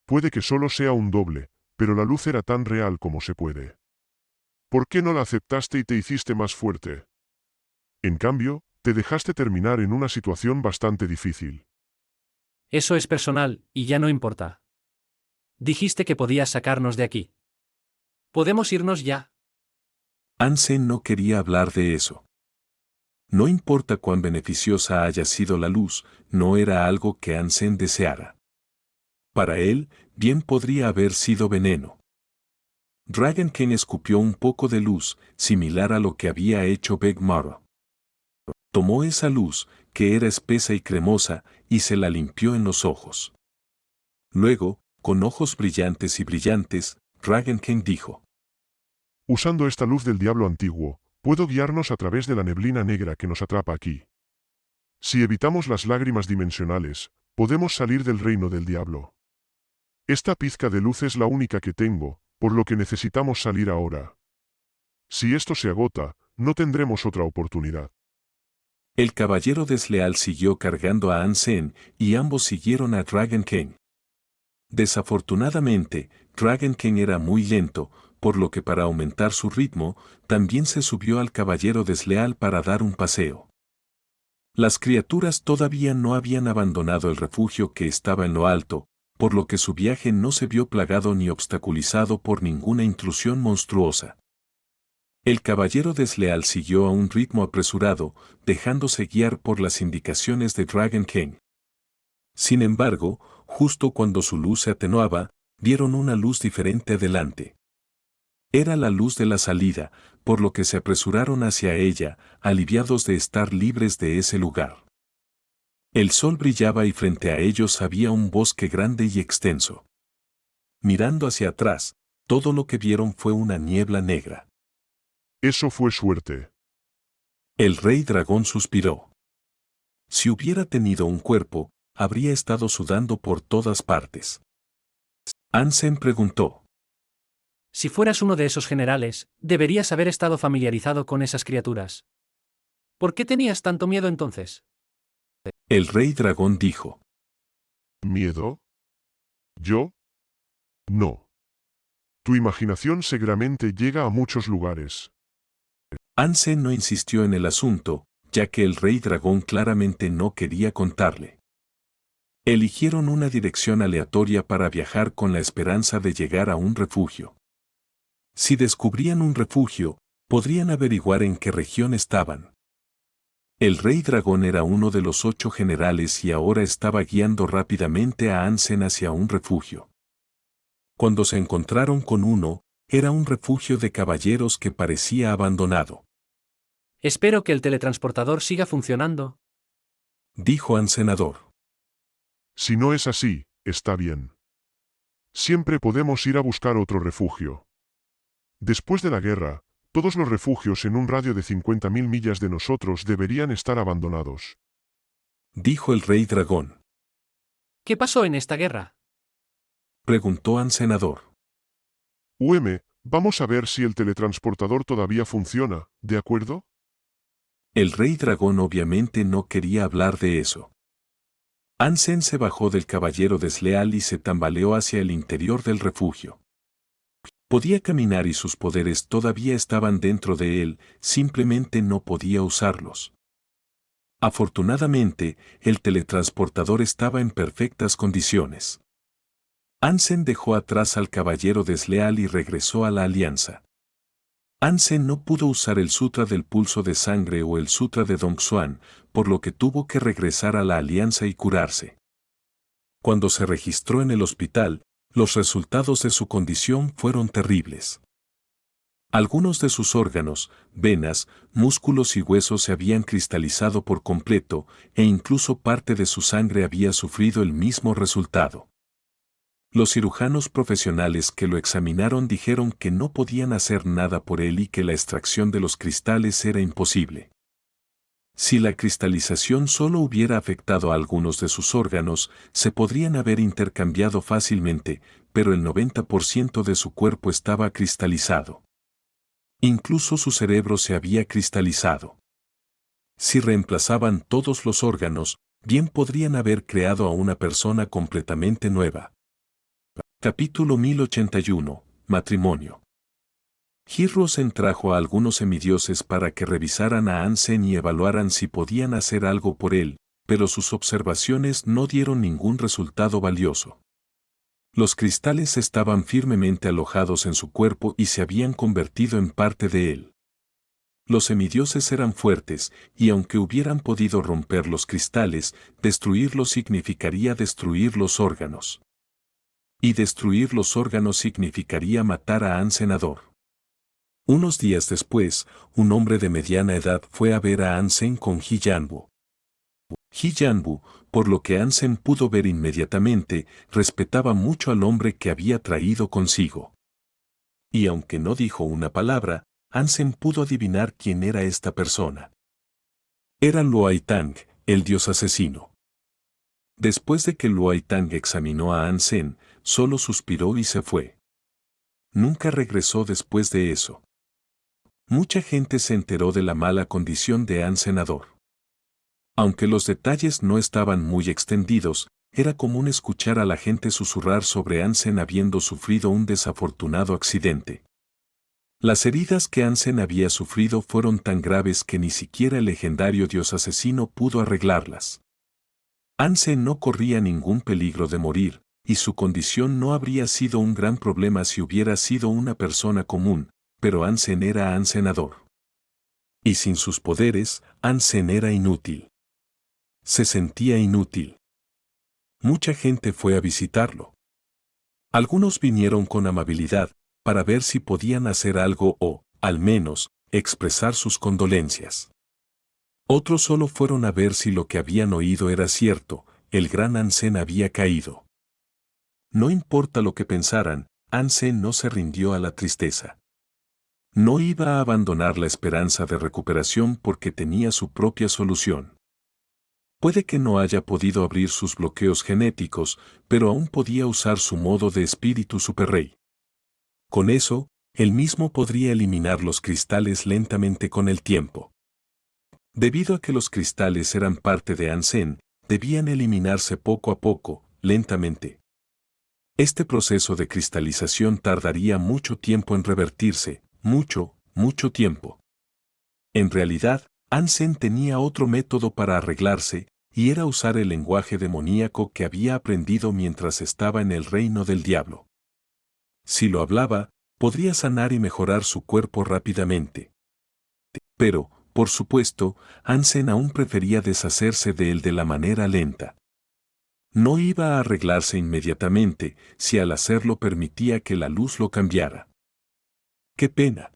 Puede que solo sea un doble, pero la luz era tan real como se puede. ¿Por qué no la aceptaste y te hiciste más fuerte? En cambio, te dejaste terminar en una situación bastante difícil. Eso es personal, y ya no importa. Dijiste que podías sacarnos de aquí. ¿Podemos irnos ya? Ansem no quería hablar de eso. No importa cuán beneficiosa haya sido la luz, no era algo que Ansem deseara. Para él, bien podría haber sido veneno. Dragon King escupió un poco de luz, similar a lo que había hecho Big Mara. Tomó esa luz, que era espesa y cremosa, y se la limpió en los ojos. Luego, con ojos brillantes y brillantes, Dragon King dijo: Usando esta luz del diablo antiguo, puedo guiarnos a través de la neblina negra que nos atrapa aquí. Si evitamos las lágrimas dimensionales, podemos salir del reino del diablo. Esta pizca de luz es la única que tengo, por lo que necesitamos salir ahora. Si esto se agota, no tendremos otra oportunidad. El caballero desleal siguió cargando a Ansem y ambos siguieron a Dragon King. Desafortunadamente, Dragon King era muy lento, por lo que para aumentar su ritmo, también se subió al caballero desleal para dar un paseo. Las criaturas todavía no habían abandonado el refugio que estaba en lo alto, por lo que su viaje no se vio plagado ni obstaculizado por ninguna intrusión monstruosa. El caballero desleal siguió a un ritmo apresurado, dejándose guiar por las indicaciones de Dragon King. Sin embargo, justo cuando su luz se atenuaba, vieron una luz diferente adelante. Era la luz de la salida, por lo que se apresuraron hacia ella, aliviados de estar libres de ese lugar. El sol brillaba y frente a ellos había un bosque grande y extenso. Mirando hacia atrás, todo lo que vieron fue una niebla negra. Eso fue suerte. El rey dragón suspiró. Si hubiera tenido un cuerpo, habría estado sudando por todas partes. Ansem preguntó. Si fueras uno de esos generales, deberías haber estado familiarizado con esas criaturas. ¿Por qué tenías tanto miedo entonces? El rey dragón dijo. ¿Miedo? ¿Yo? No. Tu imaginación seguramente llega a muchos lugares. Ansem no insistió en el asunto, ya que el rey dragón claramente no quería contarle. Eligieron una dirección aleatoria para viajar con la esperanza de llegar a un refugio. Si descubrían un refugio, podrían averiguar en qué región estaban. El rey dragón era uno de los 8 generales y ahora estaba guiando rápidamente a Ansem hacia un refugio. Cuando se encontraron con uno, era un refugio de caballeros que parecía abandonado. Espero que el teletransportador siga funcionando, Dijo Ansenador. Si no es así, está bien. Siempre podemos ir a buscar otro refugio. Después de la guerra, todos los refugios en un radio de 50.000 millas de nosotros deberían estar abandonados. Dijo el rey dragón. ¿Qué pasó en esta guerra? Preguntó Ansenador. Vamos a ver si el teletransportador todavía funciona, ¿de acuerdo? El rey dragón obviamente no quería hablar de eso. Ansem se bajó del caballero desleal y se tambaleó hacia el interior del refugio. Podía caminar y sus poderes todavía estaban dentro de él, simplemente no podía usarlos. Afortunadamente, el teletransportador estaba en perfectas condiciones. Ansem dejó atrás al caballero desleal y regresó a la alianza. Ansem no pudo usar el sutra del pulso de sangre o el sutra de Dongxuan, por lo que tuvo que regresar a la alianza y curarse. Cuando se registró en el hospital, los resultados de su condición fueron terribles. Algunos de sus órganos, venas, músculos y huesos se habían cristalizado por completo, e incluso parte de su sangre había sufrido el mismo resultado. Los cirujanos profesionales que lo examinaron dijeron que no podían hacer nada por él y que la extracción de los cristales era imposible. Si la cristalización solo hubiera afectado a algunos de sus órganos, se podrían haber intercambiado fácilmente, pero el 90% de su cuerpo estaba cristalizado. Incluso su cerebro se había cristalizado. Si reemplazaban todos los órganos, bien podrían haber creado a una persona completamente nueva. Capítulo 1081. Matrimonio. Hirrosen trajo a algunos semidioses para que revisaran a Ansem y evaluaran si podían hacer algo por él, pero sus observaciones no dieron ningún resultado valioso. Los cristales estaban firmemente alojados en su cuerpo y se habían convertido en parte de él. Los semidioses eran fuertes, y aunque hubieran podido romper los cristales, destruirlos significaría destruir los órganos. Y destruir los órganos significaría matar a Ansenador. Unos días después, un hombre de mediana edad fue a ver a Ansem con Hiyanbu. Hiyanbu, por lo que Ansem pudo ver inmediatamente, respetaba mucho al hombre que había traído consigo. Y aunque no dijo una palabra, Ansem pudo adivinar quién era esta persona. Era Luoytang, el dios asesino. Después de que Luoytang examinó a Ansem, solo suspiró y se fue. Nunca regresó después de eso. Mucha gente se enteró de la mala condición de Ansenador. Aunque los detalles no estaban muy extendidos, era común escuchar a la gente susurrar sobre Hansen habiendo sufrido un desafortunado accidente. Las heridas que Hansen había sufrido fueron tan graves que ni siquiera el legendario dios asesino pudo arreglarlas. Hansen no corría ningún peligro de morir, y su condición no habría sido un gran problema si hubiera sido una persona común, pero Hansen era Hansenador. Y sin sus poderes, Hansen era inútil. Se sentía inútil. Mucha gente fue a visitarlo. Algunos vinieron con amabilidad, para ver si podían hacer algo o, al menos, expresar sus condolencias. Otros solo fueron a ver si lo que habían oído era cierto, el gran Hansen había caído. No importa lo que pensaran, Hansen no se rindió a la tristeza. No iba a abandonar la esperanza de recuperación porque tenía su propia solución. Puede que no haya podido abrir sus bloqueos genéticos, pero aún podía usar su modo de espíritu superrey. Con eso, él mismo podría eliminar los cristales lentamente con el tiempo. Debido a que los cristales eran parte de Hansen, debían eliminarse poco a poco, lentamente. Este proceso de cristalización tardaría mucho tiempo en revertirse, mucho tiempo. En realidad, Hansen tenía otro método para arreglarse, y era usar el lenguaje demoníaco que había aprendido mientras estaba en el reino del diablo. Si lo hablaba, podría sanar y mejorar su cuerpo rápidamente. Pero, por supuesto, Hansen aún prefería deshacerse de él de la manera lenta. No iba a arreglarse inmediatamente si al hacerlo permitía que la luz lo cambiara. ¡Qué pena!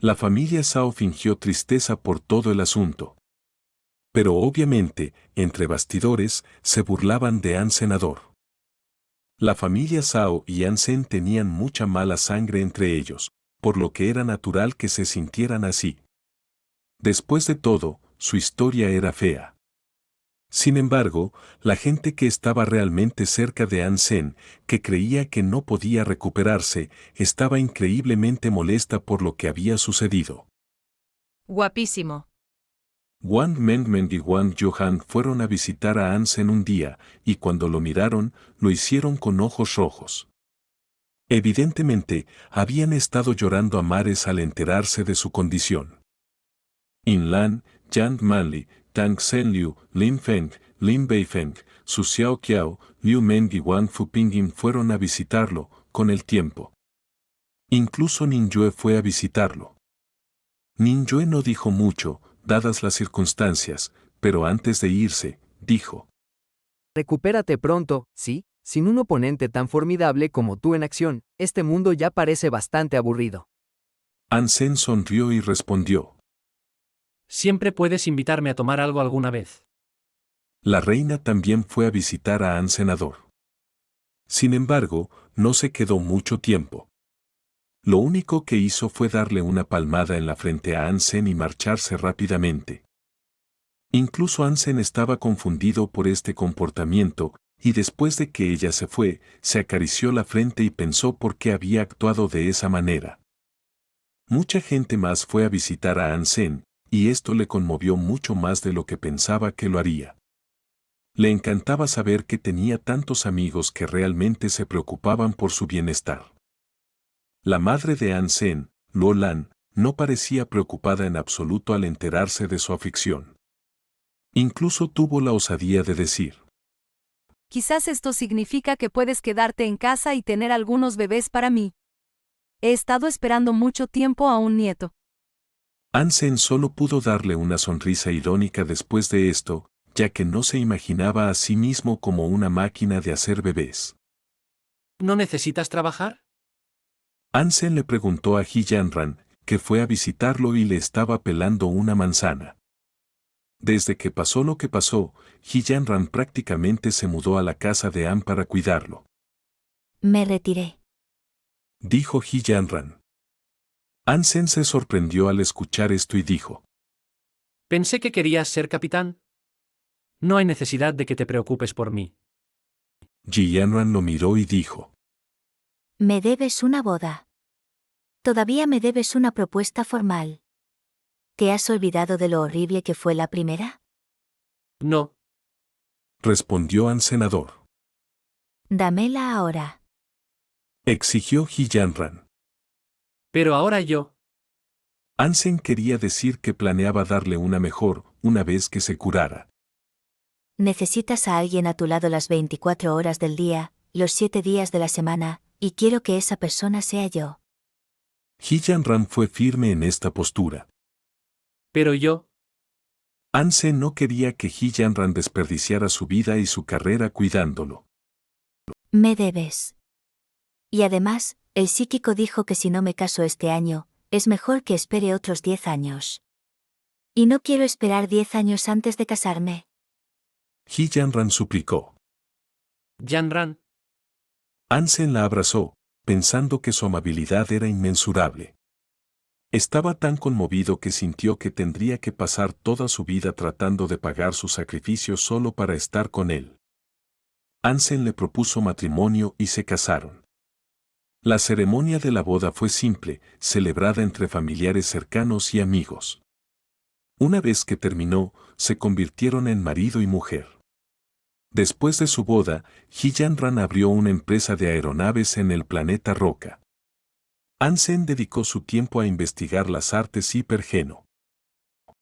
La familia Zhao fingió tristeza por todo el asunto. Pero obviamente, entre bastidores, se burlaban de Hansenador. La familia Zhao y Hansen tenían mucha mala sangre entre ellos, por lo que era natural que se sintieran así. Después de todo, su historia era fea. Sin embargo, la gente que estaba realmente cerca de Hansen, que creía que no podía recuperarse, estaba increíblemente molesta por lo que había sucedido. Guapísimo. Wang Mengmeng y Wang Johan fueron a visitar a Hansen un día, y cuando lo miraron, lo hicieron con ojos rojos. Evidentemente, habían estado llorando a mares al enterarse de su condición. In Lan, Yang Manli, Tang Zhenliu, Lin Feng, Lin Beifeng, Su Xiao Qiao, Liu Meng y Wang Fupingin fueron a visitarlo, con el tiempo. Incluso Ninjue fue a visitarlo. Ninjue no dijo mucho, dadas las circunstancias, pero antes de irse, dijo: Recupérate pronto, sí, sin un oponente tan formidable como tú en acción, este mundo ya parece bastante aburrido. Hansen sonrió y respondió: Siempre puedes invitarme a tomar algo alguna vez. La reina también fue a visitar a Hansenador. Sin embargo, no se quedó mucho tiempo. Lo único que hizo fue darle una palmada en la frente a Hansen y marcharse rápidamente. Incluso Hansen estaba confundido por este comportamiento, y después de que ella se fue, se acarició la frente y pensó por qué había actuado de esa manera. Mucha gente más fue a visitar a Hansen, y esto le conmovió mucho más de lo que pensaba que lo haría. Le encantaba saber que tenía tantos amigos que realmente se preocupaban por su bienestar. La madre de Hansen, Luo Lan, no parecía preocupada en absoluto al enterarse de su aflicción. Incluso tuvo la osadía de decir: Quizás esto significa que puedes quedarte en casa y tener algunos bebés para mí. He estado esperando mucho tiempo a un nieto. Hansen solo pudo darle una sonrisa irónica después de esto, ya que no se imaginaba a sí mismo como una máquina de hacer bebés. ¿No necesitas trabajar? Hansen le preguntó a Ji Yanran, que fue a visitarlo y le estaba pelando una manzana. Desde que pasó lo que pasó, Ji Yanran prácticamente se mudó a la casa de An para cuidarlo. Me retiré. Dijo Ji Yanran. Hansen se sorprendió al escuchar esto y dijo: Pensé que querías ser capitán. No hay necesidad de que te preocupes por mí. Ji Yanran lo miró y dijo: Me debes una boda. Todavía me debes una propuesta formal. ¿Te has olvidado de lo horrible que fue la primera? No, respondió Ansenador. Dámela ahora. Exigió Hillanran. pero ahora yo. Ansen quería decir que planeaba darle una mejor, una vez que se curara. Necesitas a alguien a tu lado las 24 horas del día, los 7 días de la semana, y quiero que esa persona sea yo. Hillanran fue firme en esta postura. Pero yo. Ansen no quería que Hillanran desperdiciara su vida y su carrera cuidándolo. Me debes. Y además, el psíquico dijo que si no me caso este año, es mejor que espere otros 10 años. Y no quiero esperar 10 años antes de casarme. Hillanran suplicó. Yanran. Ansen la abrazó, pensando que su amabilidad era inmensurable. Estaba tan conmovido que sintió que tendría que pasar toda su vida tratando de pagar su sacrificio solo para estar con él. Ansen le propuso matrimonio y se casaron. La ceremonia de la boda fue simple, celebrada entre familiares cercanos y amigos. Una vez que terminó, se convirtieron en marido y mujer. Después de su boda, Hillanran abrió una empresa de aeronaves en el planeta Roca. Ansen dedicó su tiempo a investigar las artes hipergeno.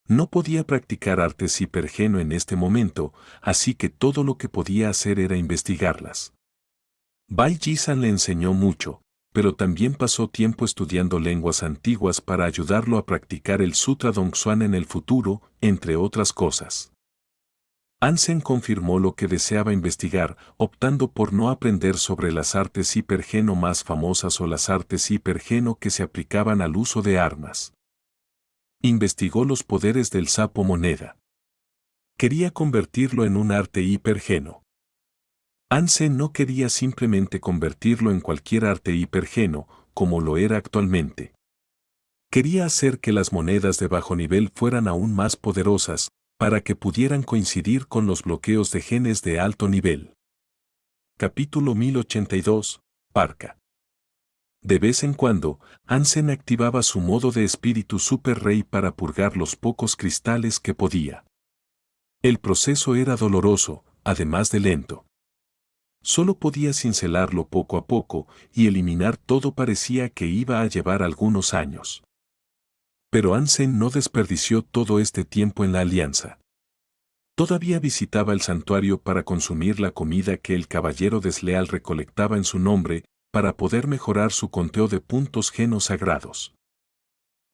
No podía practicar artes hipergeno en este momento, así que todo lo que podía hacer era investigarlas. Bai Jisan le enseñó mucho, pero también pasó tiempo estudiando lenguas antiguas para ayudarlo a practicar el Sutra Dongsuan en el futuro, entre otras cosas. Ansen confirmó lo que deseaba investigar, optando por no aprender sobre las artes hipergeno más famosas o las artes hipergeno que se aplicaban al uso de armas. Investigó los poderes del sapo moneda. Quería convertirlo en un arte hipergeno. Ansen no quería simplemente convertirlo en cualquier arte hipergeno, como lo era actualmente. Quería hacer que las monedas de bajo nivel fueran aún más poderosas, para que pudieran coincidir con los bloqueos de genes de alto nivel. Capítulo 1082, Parca. De vez en cuando, Ansen activaba su modo de espíritu super rey para purgar los pocos cristales que podía. El proceso era doloroso, además de lento. Solo podía cincelarlo poco a poco, y eliminar todo parecía que iba a llevar algunos años. Pero Ansen no desperdició todo este tiempo en la alianza. Todavía visitaba el santuario para consumir la comida que el caballero desleal recolectaba en su nombre, para poder mejorar su conteo de puntos genos sagrados.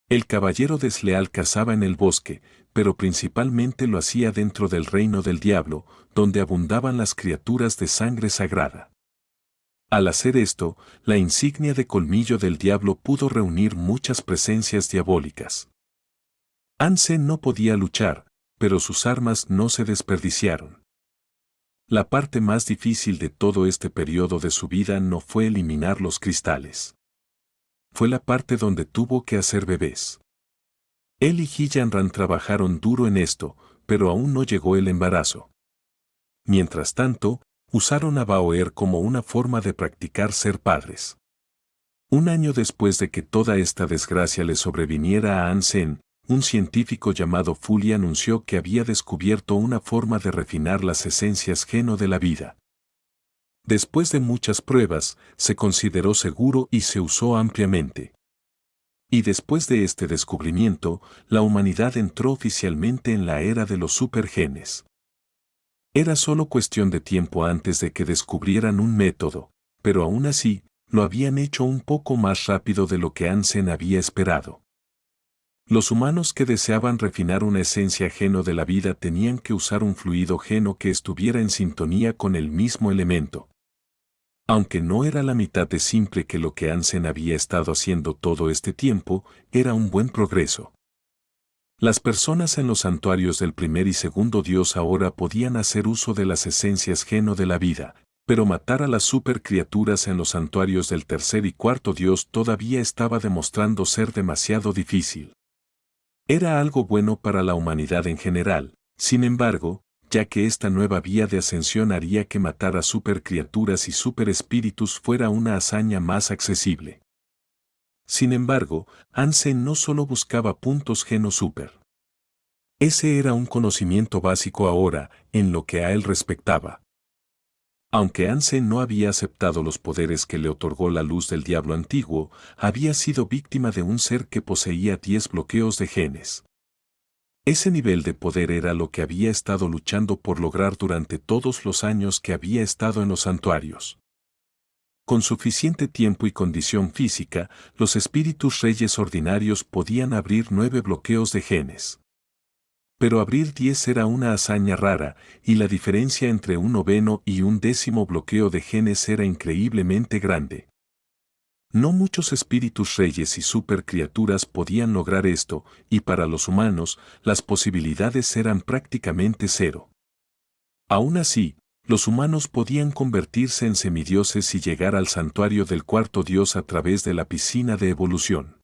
El caballero desleal cazaba en el bosque, pero principalmente lo hacía dentro del reino del diablo, donde abundaban las criaturas de sangre sagrada. Al hacer esto, la insignia de colmillo del diablo pudo reunir muchas presencias diabólicas. Ansen no podía luchar, pero sus armas no se desperdiciaron. La parte más difícil de todo este periodo de su vida no fue eliminar los cristales. Fue la parte donde tuvo que hacer bebés. Él y Hillanran trabajaron duro en esto, pero aún no llegó el embarazo. Mientras tanto, usaron a Baoer como una forma de practicar ser padres. Un año después de que toda esta desgracia le sobreviniera a Ansen, un científico llamado Fuli anunció que había descubierto una forma de refinar las esencias geno de la vida. Después de muchas pruebas, se consideró seguro y se usó ampliamente. Y después de este descubrimiento, la humanidad entró oficialmente en la era de los supergenes. Era solo cuestión de tiempo antes de que descubrieran un método, pero aún así, lo habían hecho un poco más rápido de lo que Ansen había esperado. Los humanos que deseaban refinar una esencia geno de la vida tenían que usar un fluido geno que estuviera en sintonía con el mismo elemento. Aunque no era la mitad de simple que lo que Ansen había estado haciendo todo este tiempo, era un buen progreso. Las personas en los santuarios del primer y segundo dios ahora podían hacer uso de las esencias geno de la vida, pero matar a las supercriaturas en los santuarios del tercer y cuarto dios todavía estaba demostrando ser demasiado difícil. Era algo bueno para la humanidad en general, sin embargo, ya que esta nueva vía de ascensión haría que matar a supercriaturas y superespíritus fuera una hazaña más accesible. Sin embargo, Ansen no solo buscaba puntos geno super. Ese era un conocimiento básico ahora, en lo que a él respectaba. Aunque Hansen no había aceptado los poderes que le otorgó la luz del diablo antiguo, había sido víctima de un ser que poseía 10 bloqueos de genes. Ese nivel de poder era lo que había estado luchando por lograr durante todos los años que había estado en los santuarios. Con suficiente tiempo y condición física, los espíritus reyes ordinarios podían abrir 9 bloqueos de genes. Pero abrir 10 era una hazaña rara, y la diferencia entre un noveno y un 10º bloqueo de genes era increíblemente grande. No muchos espíritus reyes y supercriaturas podían lograr esto, y para los humanos, las posibilidades eran prácticamente cero. Aún así, los humanos podían convertirse en semidioses y llegar al santuario del cuarto dios a través de la piscina de evolución.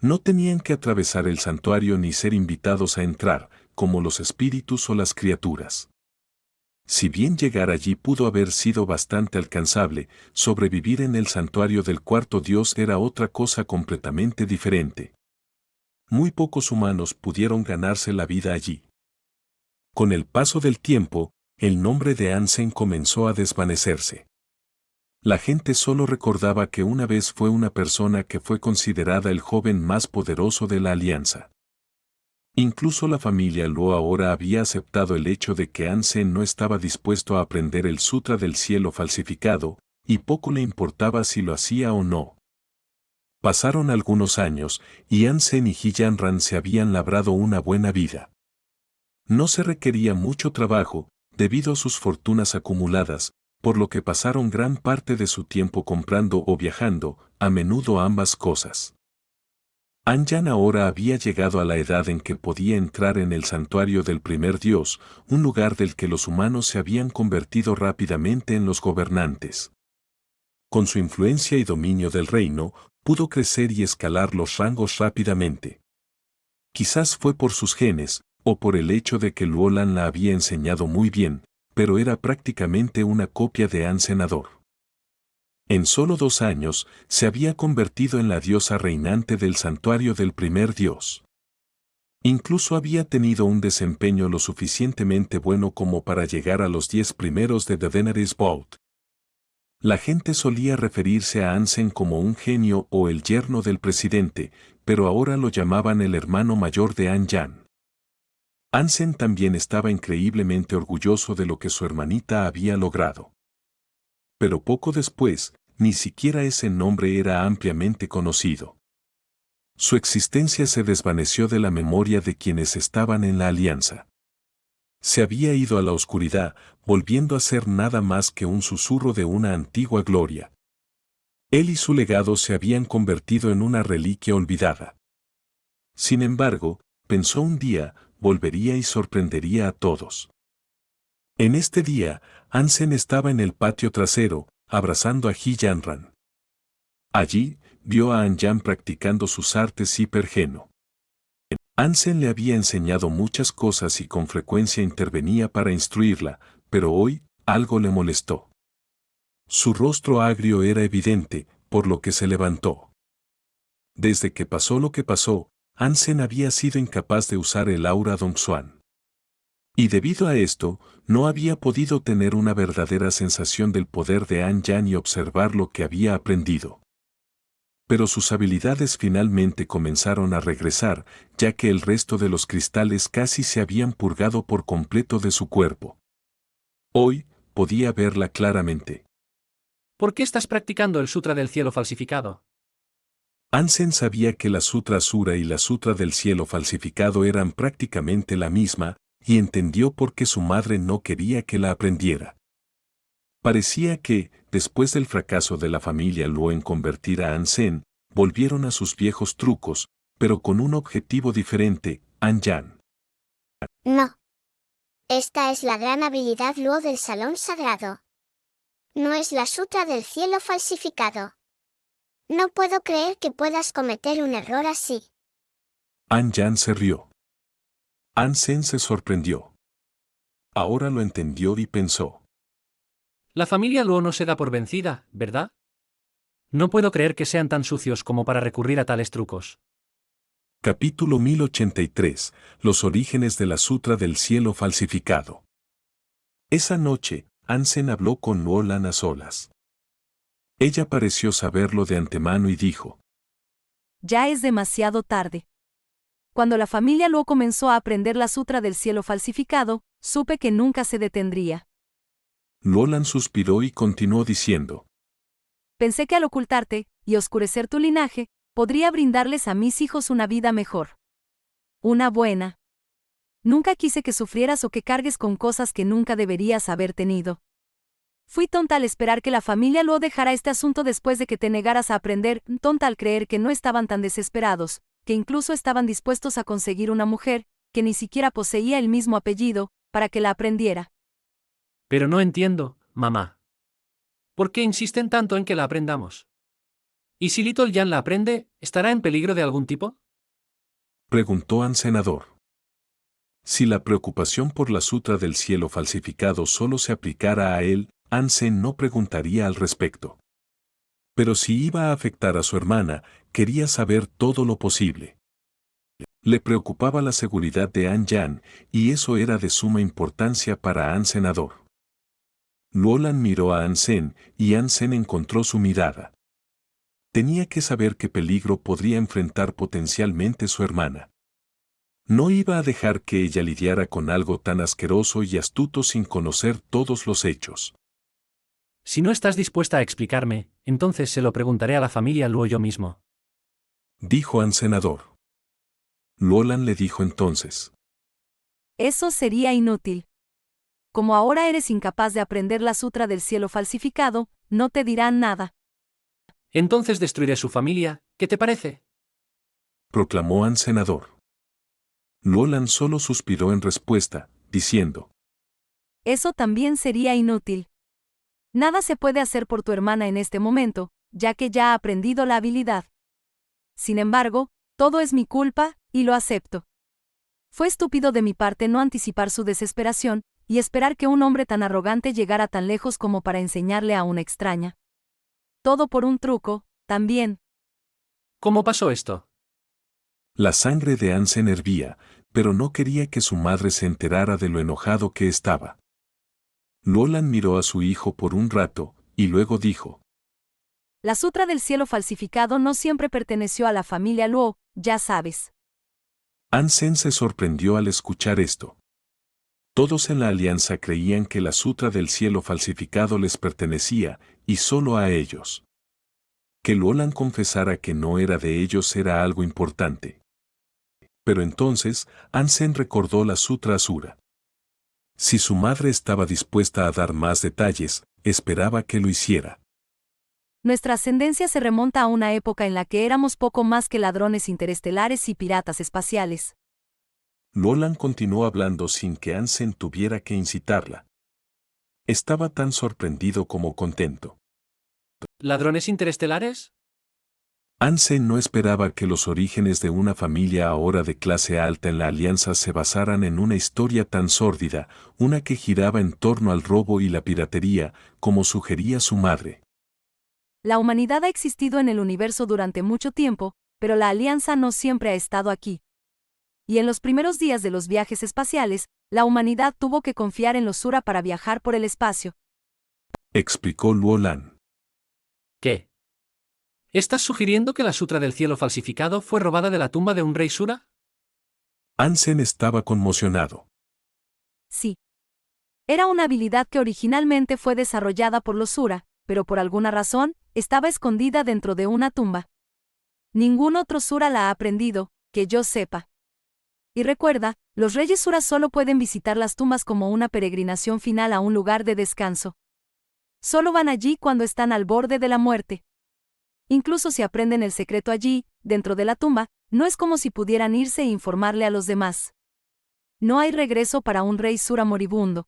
No tenían que atravesar el santuario ni ser invitados a entrar, como los espíritus o las criaturas. Si bien llegar allí pudo haber sido bastante alcanzable, sobrevivir en el santuario del cuarto dios era otra cosa completamente diferente. Muy pocos humanos pudieron ganarse la vida allí. Con el paso del tiempo, el nombre de Hansen comenzó a desvanecerse. La gente solo recordaba que una vez fue una persona que fue considerada el joven más poderoso de la alianza. Incluso la familia Luo ahora había aceptado el hecho de que Hansen no estaba dispuesto a aprender el Sutra del Cielo falsificado, y poco le importaba si lo hacía o no. Pasaron algunos años, y Hansen y Ji Yanran se habían labrado una buena vida. No se requería mucho trabajo, debido a sus fortunas acumuladas, por lo que pasaron gran parte de su tiempo comprando o viajando, a menudo ambas cosas. An Yan ahora había llegado a la edad en que podía entrar en el santuario del primer dios, un lugar del que los humanos se habían convertido rápidamente en los gobernantes. Con su influencia y dominio del reino, pudo crecer y escalar los rangos rápidamente. Quizás fue por sus genes, o por el hecho de que Luolan la había enseñado muy bien, pero era prácticamente una copia de An Senador. En solo 2 años, se había convertido en la diosa reinante del santuario del primer dios. Incluso había tenido un desempeño lo suficientemente bueno como para llegar a los 10 primeros de The Veneris Vault. La gente solía referirse a Hansen como un genio o el yerno del presidente, pero ahora lo llamaban el hermano mayor de An Yan. Hansen también estaba increíblemente orgulloso de lo que su hermanita había logrado. Pero poco después, ni siquiera ese nombre era ampliamente conocido. Su existencia se desvaneció de la memoria de quienes estaban en la alianza. Se había ido a la oscuridad, volviendo a ser nada más que un susurro de una antigua gloria. Él y su legado se habían convertido en una reliquia olvidada. Sin embargo, pensó un día, volvería y sorprendería a todos. En este día, Hansen estaba en el patio trasero, abrazando a Ji Yanran. Allí, vio a An Yan practicando sus artes hipergeno. Hansen le había enseñado muchas cosas y con frecuencia intervenía para instruirla, pero hoy, algo le molestó. Su rostro agrio era evidente, por lo que se levantó. Desde que pasó lo que pasó, Hansen había sido incapaz de usar el aura Dongxuan. Y debido a esto, no había podido tener una verdadera sensación del poder de An Yan y observar lo que había aprendido. Pero sus habilidades finalmente comenzaron a regresar, ya que el resto de los cristales casi se habían purgado por completo de su cuerpo. Hoy, podía verla claramente. ¿Por qué estás practicando el Sutra del Cielo falsificado? Hansen sabía que la Sutra Asura y la Sutra del Cielo falsificado eran prácticamente la misma, y entendió por qué su madre no quería que la aprendiera. Parecía que, después del fracaso de la familia Luo en convertir a Hansen, volvieron a sus viejos trucos, pero con un objetivo diferente, An Yan. No. Esta es la gran habilidad Luo del Salón Sagrado. No es la Sutra del Cielo falsificado. No puedo creer que puedas cometer un error así. An Yan se rió. Hansen se sorprendió. Ahora lo entendió y pensó. La familia Luo no se da por vencida, ¿verdad? No puedo creer que sean tan sucios como para recurrir a tales trucos. Capítulo 1083. Los orígenes de la Sutra del Cielo falsificado. Esa noche, Ansen habló con Luolan a solas. Ella pareció saberlo de antemano y dijo: Ya es demasiado tarde. Cuando la familia Luo comenzó a aprender la Sutra del Cielo falsificado, supe que nunca se detendría. Luolan suspiró y continuó diciendo: Pensé que al ocultarte y oscurecer tu linaje, podría brindarles a mis hijos una vida mejor. Una buena. Nunca quise que sufrieras o que cargues con cosas que nunca deberías haber tenido. Fui tonta al esperar que la familia Luo dejara este asunto después de que te negaras a aprender, tonta al creer que no estaban tan desesperados, que incluso estaban dispuestos a conseguir una mujer, que ni siquiera poseía el mismo apellido, para que la aprendiera. Pero no entiendo, mamá. ¿Por qué insisten tanto en que la aprendamos? ¿Y si Little Jan la aprende, estará en peligro de algún tipo? Preguntó Ansenador. Si la preocupación por la Sutra del Cielo falsificado solo se aplicara a él, Ansen no preguntaría al respecto. Pero si iba a afectar a su hermana, quería saber todo lo posible. Le preocupaba la seguridad de An Yan, y eso era de suma importancia para Ansenador. Luolan miró a Ansen, y Ansen encontró su mirada. Tenía que saber qué peligro podría enfrentar potencialmente su hermana. No iba a dejar que ella lidiara con algo tan asqueroso y astuto sin conocer todos los hechos. Si no estás dispuesta a explicarme, entonces se lo preguntaré a la familia Luo yo mismo. Dijo Ansenador. Luolan le dijo entonces: Eso sería inútil. Como ahora eres incapaz de aprender la Sutra del Cielo falsificado, no te dirán nada. Entonces destruiré su familia, ¿qué te parece? Proclamó Ansenador. Luolan solo suspiró en respuesta, diciendo: Eso también sería inútil. Nada se puede hacer por tu hermana en este momento, ya que ya ha aprendido la habilidad. Sin embargo, todo es mi culpa, y lo acepto. Fue estúpido de mi parte no anticipar su desesperación, y esperar que un hombre tan arrogante llegara tan lejos como para enseñarle a una extraña. Todo por un truco, también. ¿Cómo pasó esto? La sangre de Ansen hervía, pero no quería que su madre se enterara de lo enojado que estaba. Luolan miró a su hijo por un rato, y luego dijo: La Sutra del Cielo falsificado no siempre perteneció a la familia Luo, ya sabes. Ansen se sorprendió al escuchar esto. Todos en la alianza creían que la Sutra del Cielo falsificado les pertenecía, y solo a ellos. Que Luolan confesara que no era de ellos era algo importante. Pero entonces, Ansen recordó la Sutra Asura. Si su madre estaba dispuesta a dar más detalles, esperaba que lo hiciera. Nuestra ascendencia se remonta a una época en la que éramos poco más que ladrones interestelares y piratas espaciales. Luolan continuó hablando sin que Ansen tuviera que incitarla. Estaba tan sorprendido como contento. ¿Ladrones interestelares? Ansen no esperaba que los orígenes de una familia ahora de clase alta en la Alianza se basaran en una historia tan sórdida, una que giraba en torno al robo y la piratería, como sugería su madre. La humanidad ha existido en el universo durante mucho tiempo, pero la Alianza no siempre ha estado aquí. Y en los primeros días de los viajes espaciales, la humanidad tuvo que confiar en los Sura para viajar por el espacio. Explicó Luolan. ¿Qué? ¿Estás sugiriendo que la Sutra del Cielo falsificado fue robada de la tumba de un rey Sura? Ansen estaba conmocionado. Sí. Era una habilidad que originalmente fue desarrollada por los Sura, pero por alguna razón, estaba escondida dentro de una tumba. Ningún otro Sura la ha aprendido, que yo sepa. Y recuerda, los reyes Sura solo pueden visitar las tumbas como una peregrinación final a un lugar de descanso. Solo van allí cuando están al borde de la muerte. Incluso si aprenden el secreto allí, dentro de la tumba, no es como si pudieran irse e informarle a los demás. No hay regreso para un rey Sura moribundo.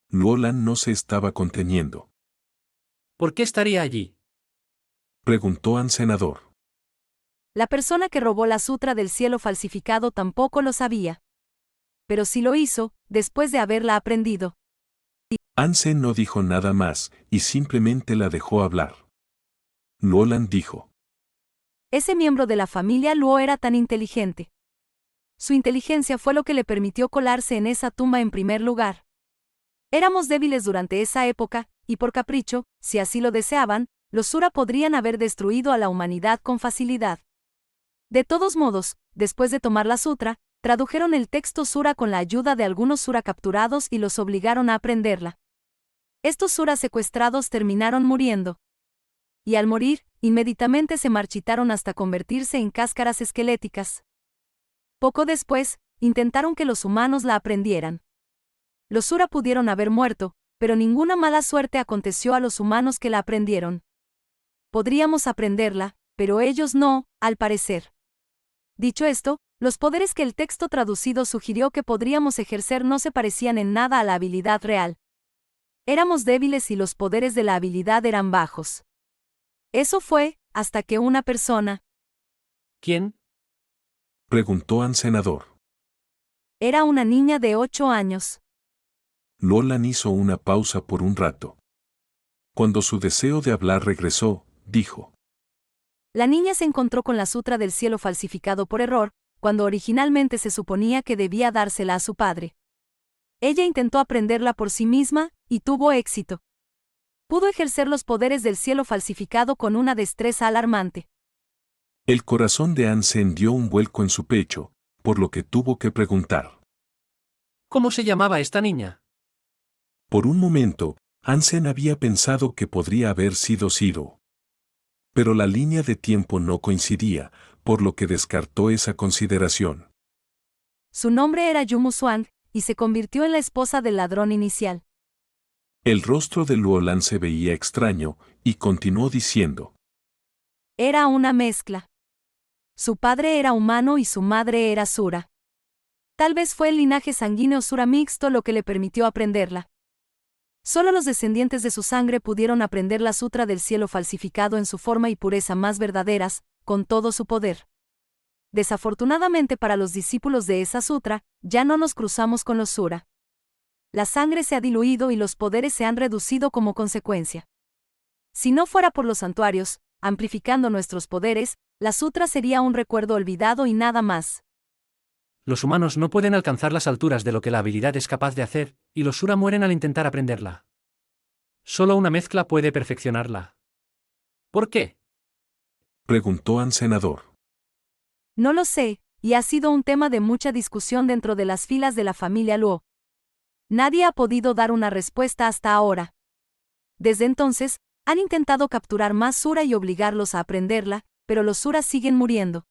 Luolan no se estaba conteniendo. ¿Por qué estaría allí? Preguntó Ansenador. La persona que robó la Sutra del Cielo falsificado tampoco lo sabía. Pero sí lo hizo, después de haberla aprendido. Ansen no dijo nada más, y simplemente la dejó hablar. Luolan dijo: Ese miembro de la familia Luo era tan inteligente. Su inteligencia fue lo que le permitió colarse en esa tumba en primer lugar. Éramos débiles durante esa época, y por capricho, si así lo deseaban, los Sura podrían haber destruido a la humanidad con facilidad. De todos modos, después de tomar la sutra, tradujeron el texto Sura con la ayuda de algunos Sura capturados y los obligaron a aprenderla. Estos Sura secuestrados terminaron muriendo. Y al morir, inmediatamente se marchitaron hasta convertirse en cáscaras esqueléticas. Poco después, intentaron que los humanos la aprendieran. Los Sura pudieron haber muerto, pero ninguna mala suerte aconteció a los humanos que la aprendieron. Podríamos aprenderla, pero ellos no, al parecer. Dicho esto, los poderes que el texto traducido sugirió que podríamos ejercer no se parecían en nada a la habilidad real. Éramos débiles y los poderes de la habilidad eran bajos. Eso fue, hasta que una persona... ¿Quién? Preguntó al senador. Era una niña de 8 años. Lolan hizo una pausa por un rato. Cuando su deseo de hablar regresó, dijo. La niña se encontró con la sutra del cielo falsificado por error, cuando originalmente se suponía que debía dársela a su padre. Ella intentó aprenderla por sí misma, y tuvo éxito. Pudo ejercer los poderes del cielo falsificado con una destreza alarmante. El corazón de Ansem dio un vuelco en su pecho, por lo que tuvo que preguntar. ¿Cómo se llamaba esta niña? Por un momento, Ansem había pensado que podría haber sido Ciro. Pero la línea de tiempo no coincidía, por lo que descartó esa consideración. Su nombre era Yumu Swang, y se convirtió en la esposa del ladrón inicial. El rostro de Luolan se veía extraño, y continuó diciendo. Era una mezcla. Su padre era humano y su madre era Sura. Tal vez fue el linaje sanguíneo Sura mixto lo que le permitió aprenderla. Solo los descendientes de su sangre pudieron aprender la sutra del cielo falsificado en su forma y pureza más verdaderas, con todo su poder. Desafortunadamente para los discípulos de esa sutra, ya no nos cruzamos con los Sura. La sangre se ha diluido y los poderes se han reducido como consecuencia. Si no fuera por los santuarios, amplificando nuestros poderes, la sutra sería un recuerdo olvidado y nada más. Los humanos no pueden alcanzar las alturas de lo que la habilidad es capaz de hacer, y los Sura mueren al intentar aprenderla. Solo una mezcla puede perfeccionarla. ¿Por qué? Preguntó al senador. No lo sé, y ha sido un tema de mucha discusión dentro de las filas de la familia Luo. Nadie ha podido dar una respuesta hasta ahora. Desde entonces, han intentado capturar más Sura y obligarlos a aprenderla, pero los Sura siguen muriendo.